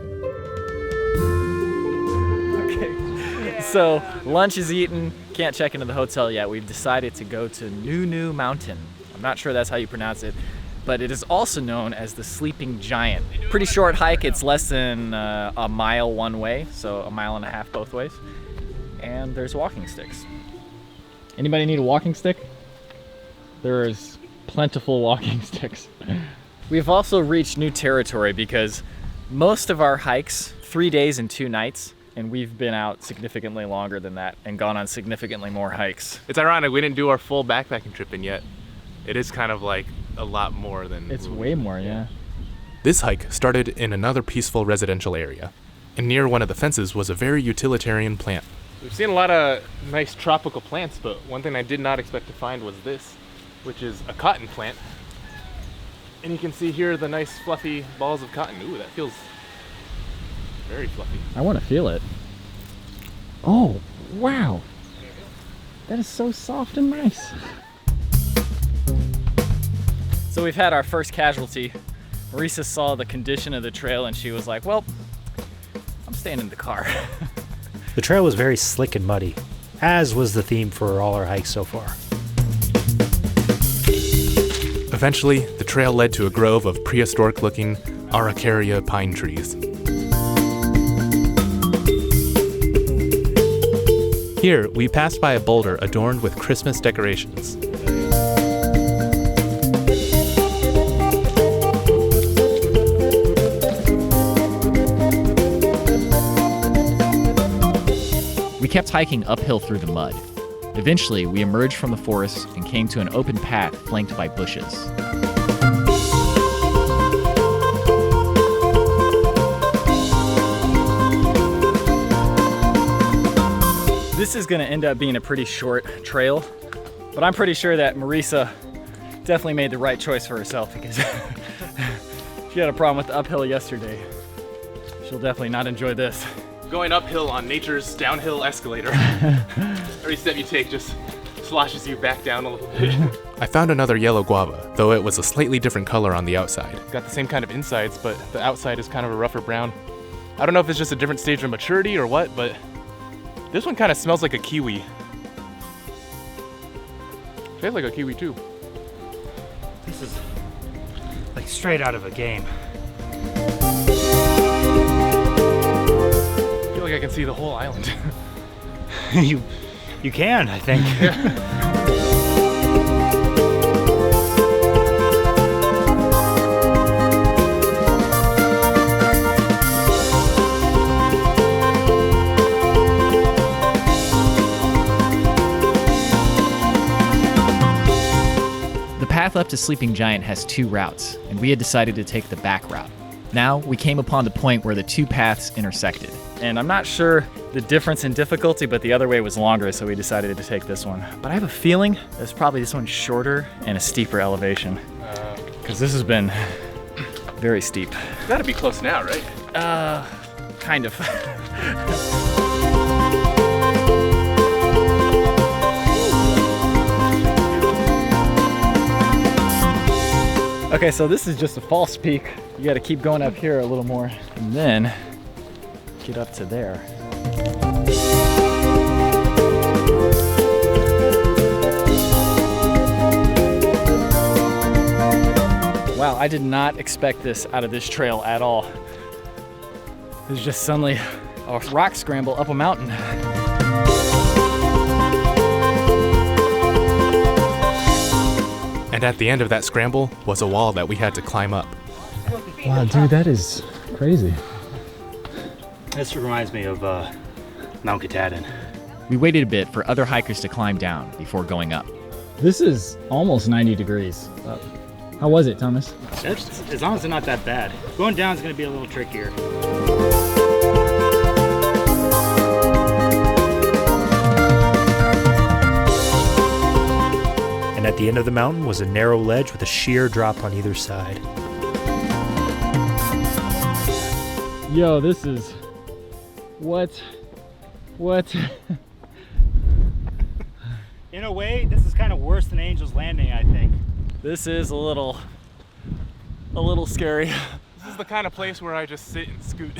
Okay. So lunch is eaten. Can't check into the hotel yet. We've decided to go to Nunu Mountain. I'm not sure that's how you pronounce it, but it is also known as the Sleeping Giant. Pretty short hike. It's less than a mile one way, so 1.5 miles both ways. And there's walking sticks. Anybody need a walking stick? There's plentiful walking sticks. We've also reached new territory because most of our hikes, 3 days and 2 nights, and we've been out significantly longer than that and gone on significantly more hikes. It's ironic, we didn't do our full backpacking trip in yet. It is kind of like a lot more than... It's way more, yeah. This hike started in another peaceful residential area, and near one of the fences was a very utilitarian plant. We've seen a lot of nice tropical plants, but one thing I did not expect to find was this, which is a cotton plant. And you can see here the nice fluffy balls of cotton. Ooh, that feels very fluffy. I want to feel it. Oh, wow. That is so soft and nice. So we've had our first casualty. Marisa saw the condition of the trail and she was like, well, I'm staying in the car. The trail was very slick and muddy, as was the theme for all our hikes so far. Eventually, the trail led to a grove of prehistoric-looking Araucaria pine trees. Here, we passed by a boulder adorned with Christmas decorations. We kept hiking uphill through the mud. Eventually, we emerged from the forest and came to an open path flanked by bushes. This is gonna end up being a pretty short trail, but I'm pretty sure that Marisa definitely made the right choice for herself because she had a problem with the uphill yesterday. She'll definitely not enjoy this. Going uphill on nature's downhill escalator. Every step you take just sloshes you back down a little bit. I found another yellow guava, though it was a slightly different color on the outside. Got the same kind of insides, but the outside is kind of a rougher brown. I don't know if it's just a different stage of maturity or what, but this one kind of smells like a kiwi. Tastes like a kiwi too. This is like straight out of a game. I feel like I can see the whole island. You can, I think. The path up to Sleeping Giant has two routes, and we had decided to take the back route. Now, we came upon the point where the two paths intersected. And I'm not sure the difference in difficulty, but the other way was longer, so we decided to take this one. But I have a feeling it's probably this one's shorter and a steeper elevation. Because this has been very steep. Gotta be close now, right? Kind of. Okay, so this is just a false peak. You gotta keep going up here a little more and then get up to there. Wow, I did not expect this out of this trail at all. There's just suddenly a rock scramble up a mountain. And at the end of that scramble was a wall that we had to climb up. Wow, dude, that is crazy. This reminds me of Mount Katahdin. We waited a bit for other hikers to climb down before going up. This is almost 90 degrees. How was it, Thomas? As long as it's not that bad. Going down is going to be a little trickier. And at the end of the mountain was a narrow ledge with a sheer drop on either side. Yo, this is... What? In a way, this is kind of worse than Angel's Landing, I think. This is a little scary. This is the kind of place where I just sit and scoot.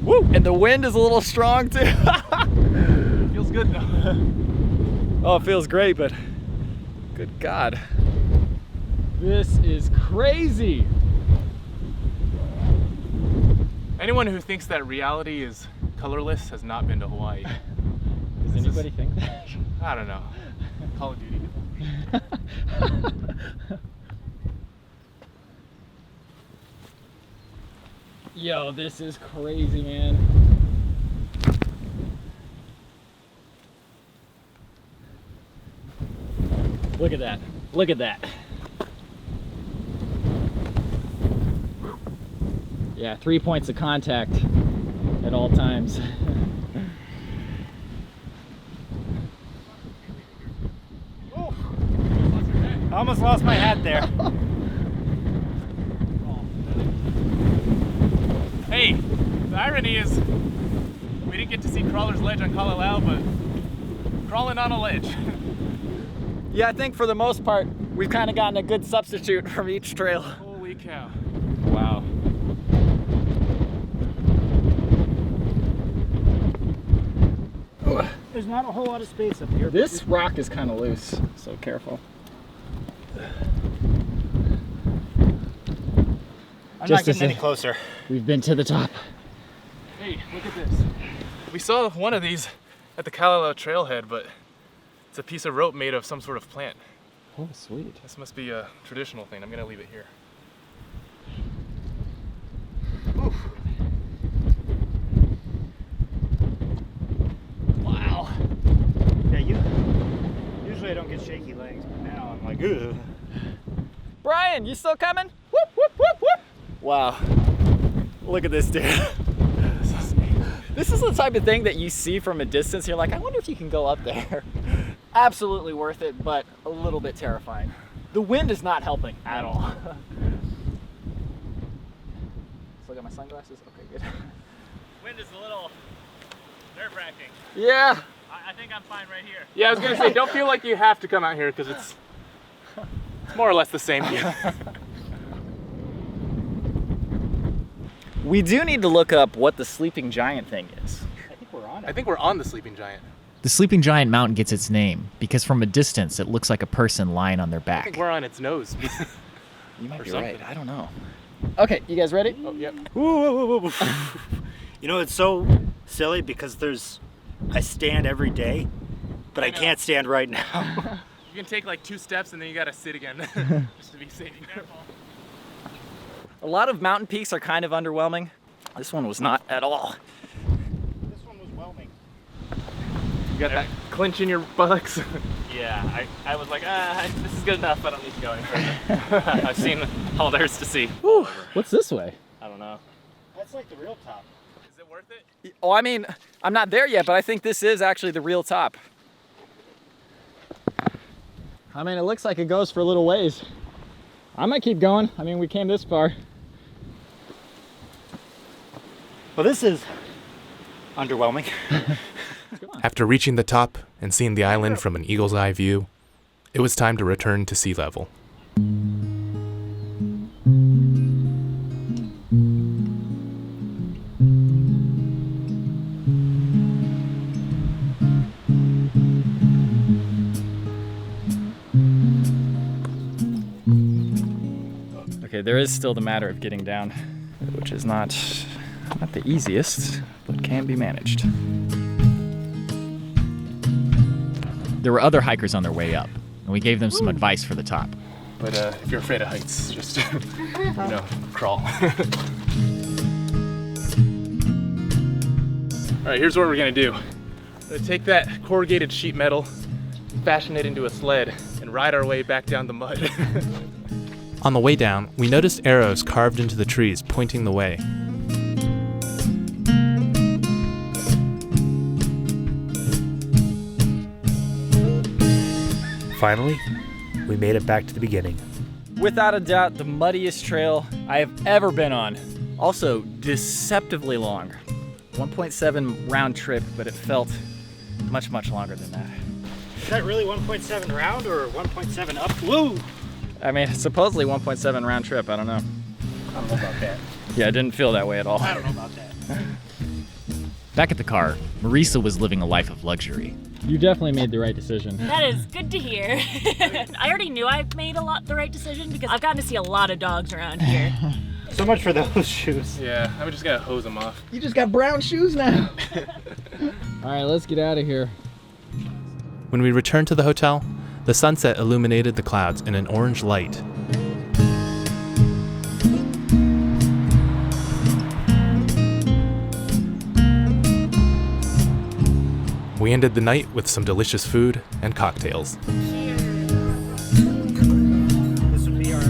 Woo! And the wind is a little strong too. Feels good though. Oh, it feels great, but good God. This is crazy. Anyone who thinks that reality is colorless has not been to Hawaii. Does anybody think that? I don't know. Call of Duty. Yo, this is crazy, man. Look at that. Look at that. Yeah, 3 points of contact at all times. I almost lost my hat there. Hey, the irony is we didn't get to see Crawler's Ledge on Kalalau, but crawling on a ledge. Yeah, I think for the most part, we've kind of gotten a good substitute from each trail. Holy cow. Wow. There's not a whole lot of space up here. This rock is kind of loose, so careful. I'm not getting any closer. We've been to the top. Hey, look at this. We saw one of these at the Kalalau trailhead, but it's a piece of rope made of some sort of plant. Oh, sweet. This must be a traditional thing. I'm gonna leave it here. Oof. Wow. Yeah, Usually I don't get shaky legs, but now I'm like, ugh. Brian, you still coming? Whoop, whoop, whoop, whoop. Wow. Look at this dude. This is the type of thing that you see from a distance. You're like, I wonder if you can go up there. Absolutely worth it, but a little bit terrifying. The wind is not helping at all. Let's look at my sunglasses. Okay, good. Wind is a little nerve-wracking. Yeah. I think I'm fine right here. Yeah, I was gonna say, don't feel like you have to come out here because it's more or less the same here. We do need to look up what the sleeping giant thing is. I think we're on it. I think we're on the sleeping giant. The Sleeping Giant Mountain gets its name because from a distance it looks like a person lying on their I back. think we're on its nose. You might Or be something. right. I don't know. Okay, you guys ready? Oh, yep. You know, it's so silly because I stand every day, but I can't stand right now. You can take like 2 steps and then you gotta sit again just to be safe. Careful. A lot of mountain peaks are kind of underwhelming. This one was not at all. This one was whelming. You got that clench in your buttocks? Yeah, I was like, this is good enough. I don't need to go any further. I've seen all there's to see. Whew. What's this way? I don't know. That's like the real top. Is it worth it? Oh, I mean, I'm not there yet, but I think this is actually the real top. I mean, it looks like it goes for a little ways. I might keep going. I mean, we came this far. Well, this is underwhelming. After reaching the top and seeing the island from an eagle's eye view, it was time to return to sea level. Okay, there is still the matter of getting down, which is not the easiest, but can be managed. There were other hikers on their way up, and we gave them some advice for the top. But if you're afraid of heights, just, crawl. All right, here's what we're gonna do. We're gonna take that corrugated sheet metal, fashion it into a sled, and ride our way back down the mud. On the way down, we noticed arrows carved into the trees pointing the way. Finally, we made it back to the beginning. Without a doubt, the muddiest trail I have ever been on. Also, deceptively long. 1.7 round trip, but it felt much, much longer than that. Is that really 1.7 round or 1.7 up? Woo! I mean, it's supposedly 1.7 round trip. I don't know. I don't know about that. Yeah, it didn't feel that way at all. I don't know about that. Back at the car, Marisa was living a life of luxury. You definitely made the right decision. That is good to hear. I already knew I made the right decision because I've gotten to see a lot of dogs around here. So much for those shoes. Yeah, I'm just gonna hose them off. You just got brown shoes now. All right, let's get out of here. When we returned to the hotel, the sunset illuminated the clouds in an orange light. We ended the night with some delicious food and cocktails. This would be our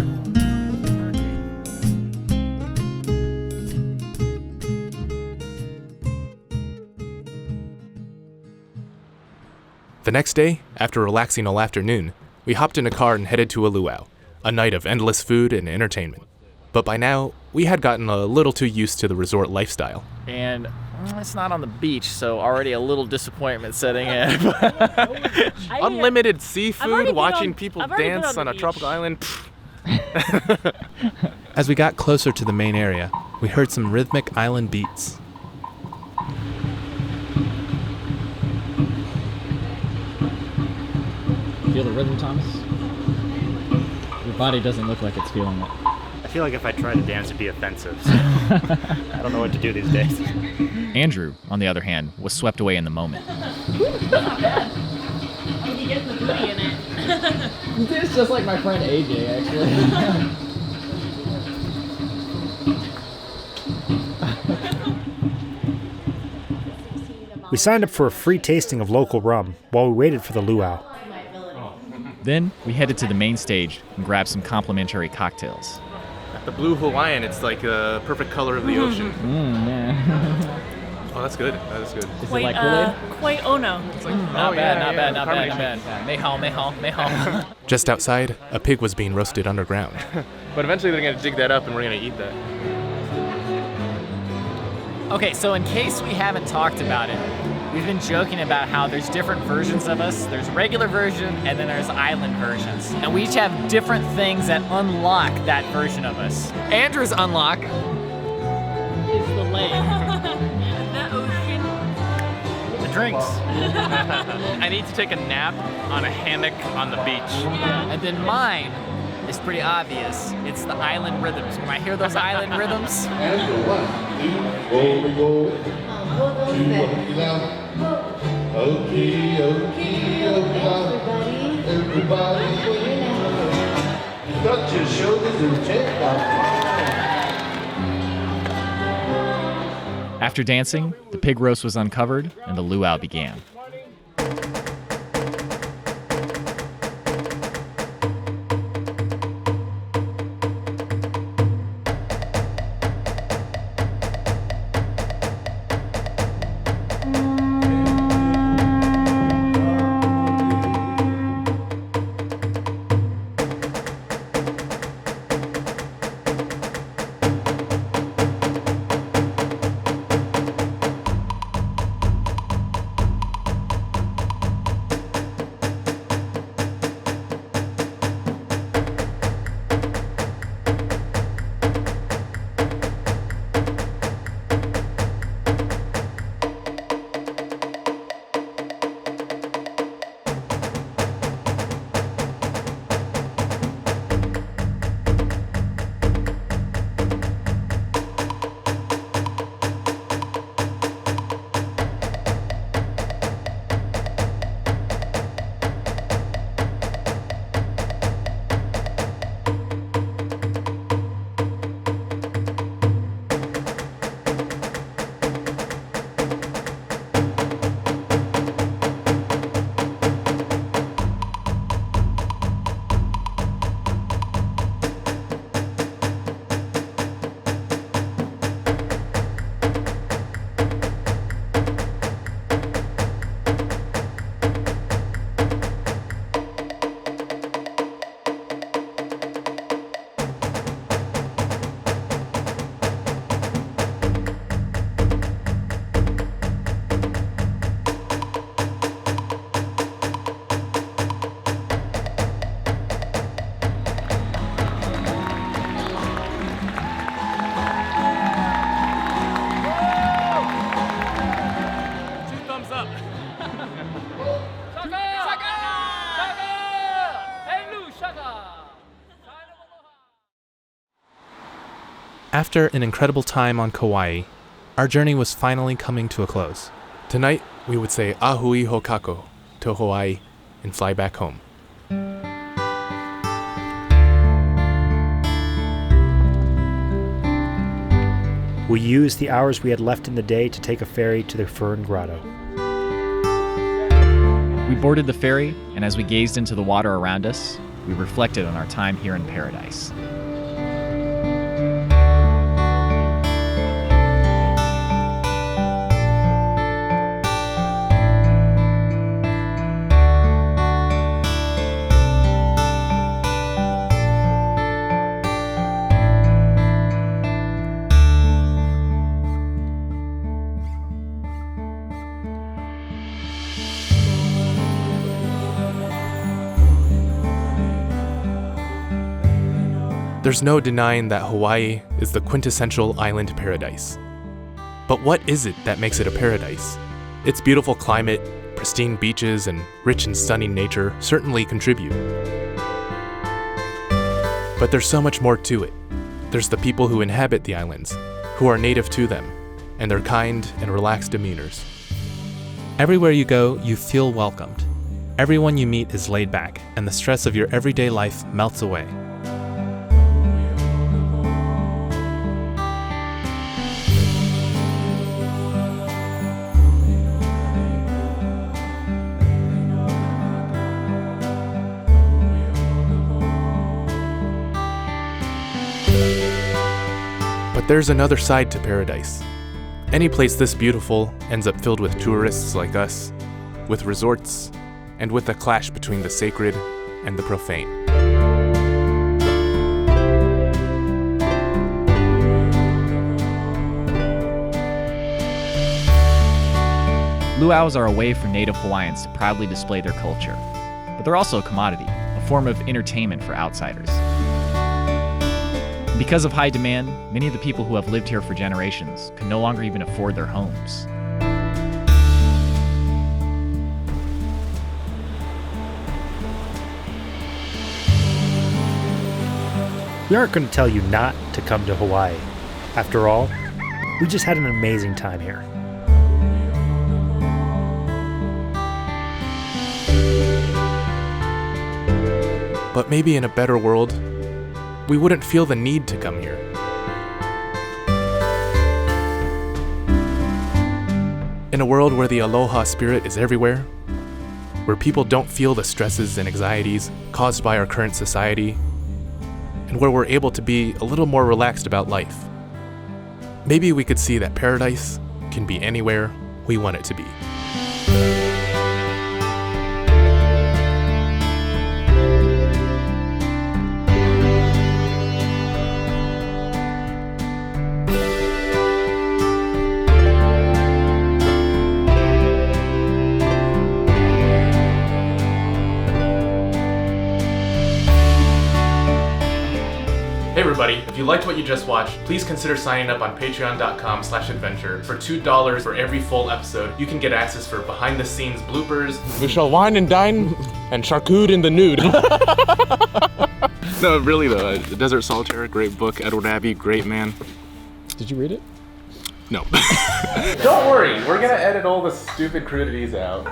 The next day, after relaxing all afternoon, we hopped in a car and headed to a luau, a night of endless food and entertainment. But by now, we had gotten a little too used to the resort lifestyle. And it's not on the beach, so already a little disappointment setting in. Unlimited seafood, watching people dance on a tropical island. As we got closer to the main area, we heard some rhythmic island beats. Feel the rhythm, Thomas? Your body doesn't look like it's feeling it. I feel like if I try to dance, it'd be offensive. So I don't know what to do these days. Andrew, on the other hand, was swept away in the moment. That's not bad. How did you get the booty in it? It's just like my friend AJ, actually. We signed up for a free tasting of local rum while we waited for the luau. Then we headed to the main stage and grabbed some complimentary cocktails. The blue Hawaiian, it's like a perfect color of the ocean. Yeah. Oh, that's good. That is good. Is it like Kool-Aid? Quite Ono. Not bad. Mehao. Just outside, a pig was being roasted underground. But eventually they're gonna dig that up and we're gonna eat that. Okay, so in case we haven't talked about it, we've been joking about how there's different versions of us. There's regular version and then there's island versions. And we each have different things that unlock that version of us. Andrew's unlock Is the lake. The ocean. the drinks. I need to take a nap on a hammock on the beach. And then mine is pretty obvious. It's the island rhythms. When I hear those island rhythms, After dancing, the pig roast was uncovered and the luau began. After an incredible time on Kauai, our journey was finally coming to a close. Tonight, we would say ahui hokako to Hawaii and fly back home. We used the hours we had left in the day to take a ferry to the Fern Grotto. We boarded the ferry, and as we gazed into the water around us, we reflected on our time here in paradise. There's no denying that Hawaii is the quintessential island paradise. But what is it that makes it a paradise? Its beautiful climate, pristine beaches, and rich and stunning nature certainly contribute. But there's so much more to it. There's the people who inhabit the islands, who are native to them, and their kind and relaxed demeanors. Everywhere you go, you feel welcomed. Everyone you meet is laid back, and the stress of your everyday life melts away. But there's another side to paradise. Any place this beautiful ends up filled with tourists like us, with resorts, and with a clash between the sacred and the profane. Luau's are a way for native Hawaiians to proudly display their culture, but they're also a commodity, a form of entertainment for outsiders. Because of high demand, many of the people who have lived here for generations can no longer even afford their homes. We aren't going to tell you not to come to Hawaii. After all, we just had an amazing time here. But maybe in a better world, we wouldn't feel the need to come here. In a world where the aloha spirit is everywhere, where people don't feel the stresses and anxieties caused by our current society, and where we're able to be a little more relaxed about life, maybe we could see that paradise can be anywhere we want it to be. Hey everybody, if you liked what you just watched, please consider signing up on patreon.com/adventure. For $2 for every full episode, you can get access for behind the scenes bloopers. We shall wine and dine and charcuterie in the nude. No, really though, Desert Solitaire, great book. Edward Abbey, great man. Did you read it? No. Don't worry, we're gonna edit all the stupid crudities out.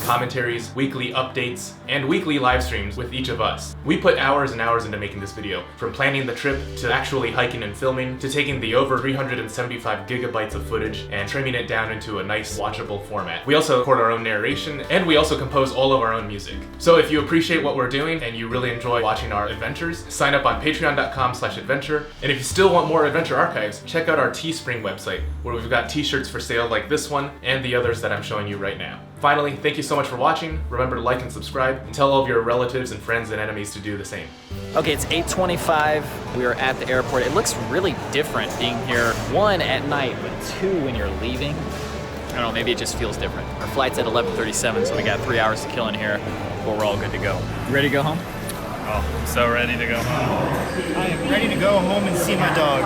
Commentaries, weekly updates, and weekly live streams with each of us. We put hours and hours into making this video, from planning the trip to actually hiking and filming, to taking the over 375 gigabytes of footage and trimming it down into a nice watchable format. We also record our own narration, and we also compose all of our own music. So if you appreciate what we're doing and you really enjoy watching our adventures, sign up on patreon.com/adventure. And if you still want more adventure archives, check out our Teespring website, where we've got t-shirts for sale like this one and the others that I'm showing you right now. Finally, thank you so much for watching. Remember to like and subscribe, and tell all of your relatives and friends and enemies to do the same. Okay, it's 8:25. We are at the airport. It looks really different being here, 1 at night, but 2 when you're leaving. I don't know, maybe it just feels different. Our flight's at 11:37, so we got 3 hours to kill in here, but we're all good to go. You ready to go home? Oh, I'm so ready to go home. I am ready to go home and see my dog.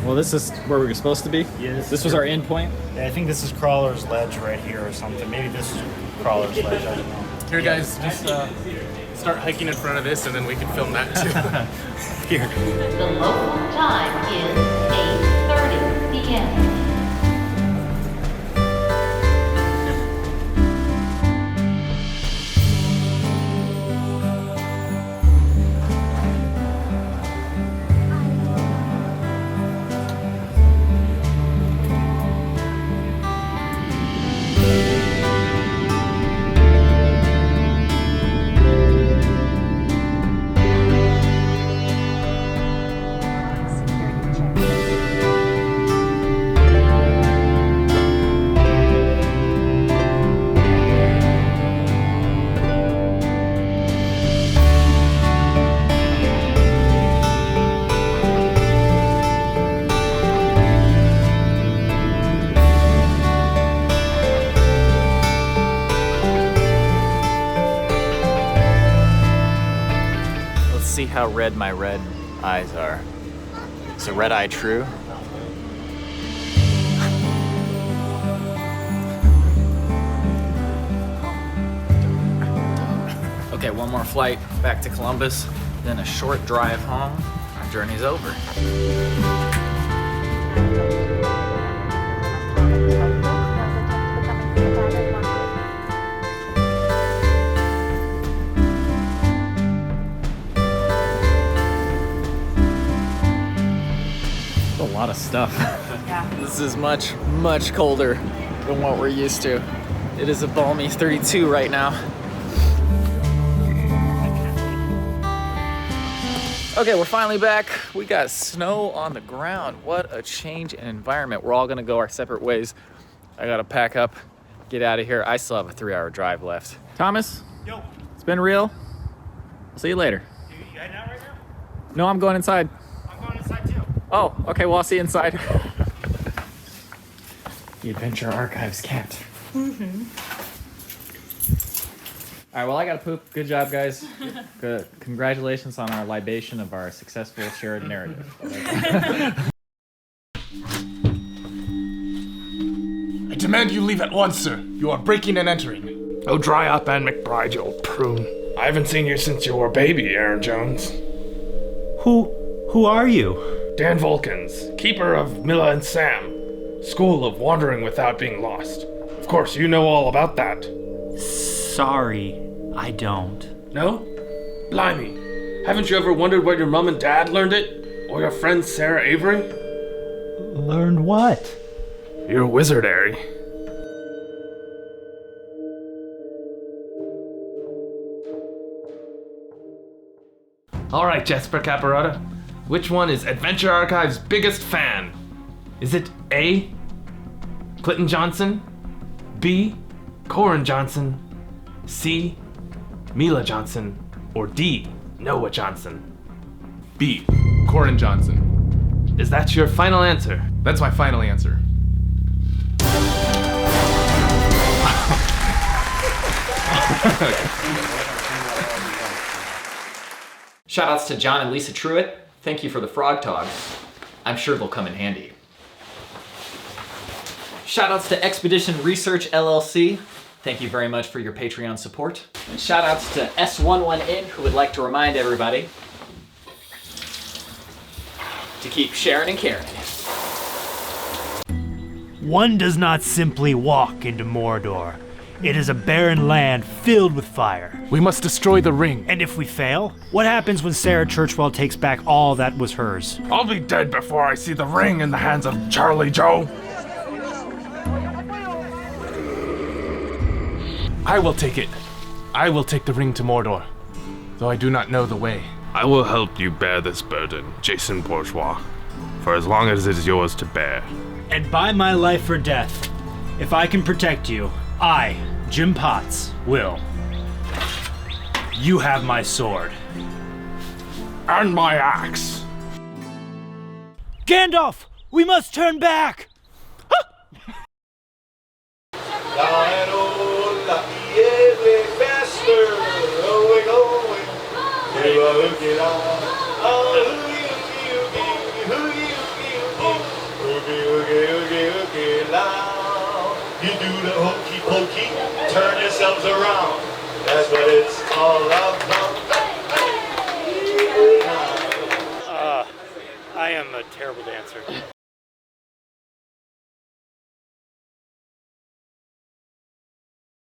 Well, this is where we were supposed to be? Yeah, this was our end point? Yeah, I think this is Crawler's Ledge right here or something. Maybe this is Crawler's Ledge, I don't know. Here guys, just start hiking in front of this and then we can film that too. Here. The local time is 8:30 p.m. How red my red eyes are. Is a red eye true? Okay, one more flight back to Columbus, then a short drive home. Our journey's over. A lot of stuff. Yeah. This is much, much colder than what we're used to. It is a balmy 32 right now. Okay, we're finally back. We got snow on the ground. What a change in environment. We're all gonna go our separate ways. I gotta pack up, get out of here. I still have a 3-hour drive left. Thomas? Yo. It's been real. I'll see you later. You heading out right now? No, I'm going inside. I'm going inside too. Oh, okay, well, I'll see you inside. The Adventure Archives cat. Mm-hmm. All right, well, I got to poop. Good job, guys. Good. Congratulations on our libation of our successful shared narrative. I demand you leave at once, sir. You are breaking and entering. Oh, dry up, Anne McBride, you old prune. I haven't seen you since you were a baby, Aaron Jones. Who are you? Dan Volkins, keeper of Milla and Sam. School of Wandering Without Being Lost. Of course, you know all about that. Sorry, I don't. No? Blimey. Haven't you ever wondered where your mom and dad learned it? Or your friend Sarah Avery? Learned what? You're wizardary. Alright, Jasper Caparata. Which one is Adventure Archive's biggest fan? Is it A, Clinton Johnson, B, Corin Johnson, C, Mila Johnson, or D, Noah Johnson? B, Corin Johnson. Is that your final answer? That's my final answer. Shoutouts to John and Lisa Truitt. Thank you for the frog togs. I'm sure they'll come in handy. Shoutouts to Expedition Research LLC. Thank you very much for your Patreon support. And shoutouts to S11N, who would like to remind everybody to keep sharing and caring. One does not simply walk into Mordor. It is a barren land filled with fire. We must destroy the ring. And if we fail, what happens when Sarah Churchwell takes back all that was hers? I'll be dead before I see the ring in the hands of Charlie Joe. I will take it. I will take the ring to Mordor, though I do not know the way. I will help you bear this burden, Jason Bourgeois, for as long as it is yours to bear. And by my life or death, if I can protect you, I, Jim Potts, will. You have my sword. And my axe. Gandalf, we must turn back! You do the hokey pokey, turn yourselves around. That's what it's all about. I am a terrible dancer.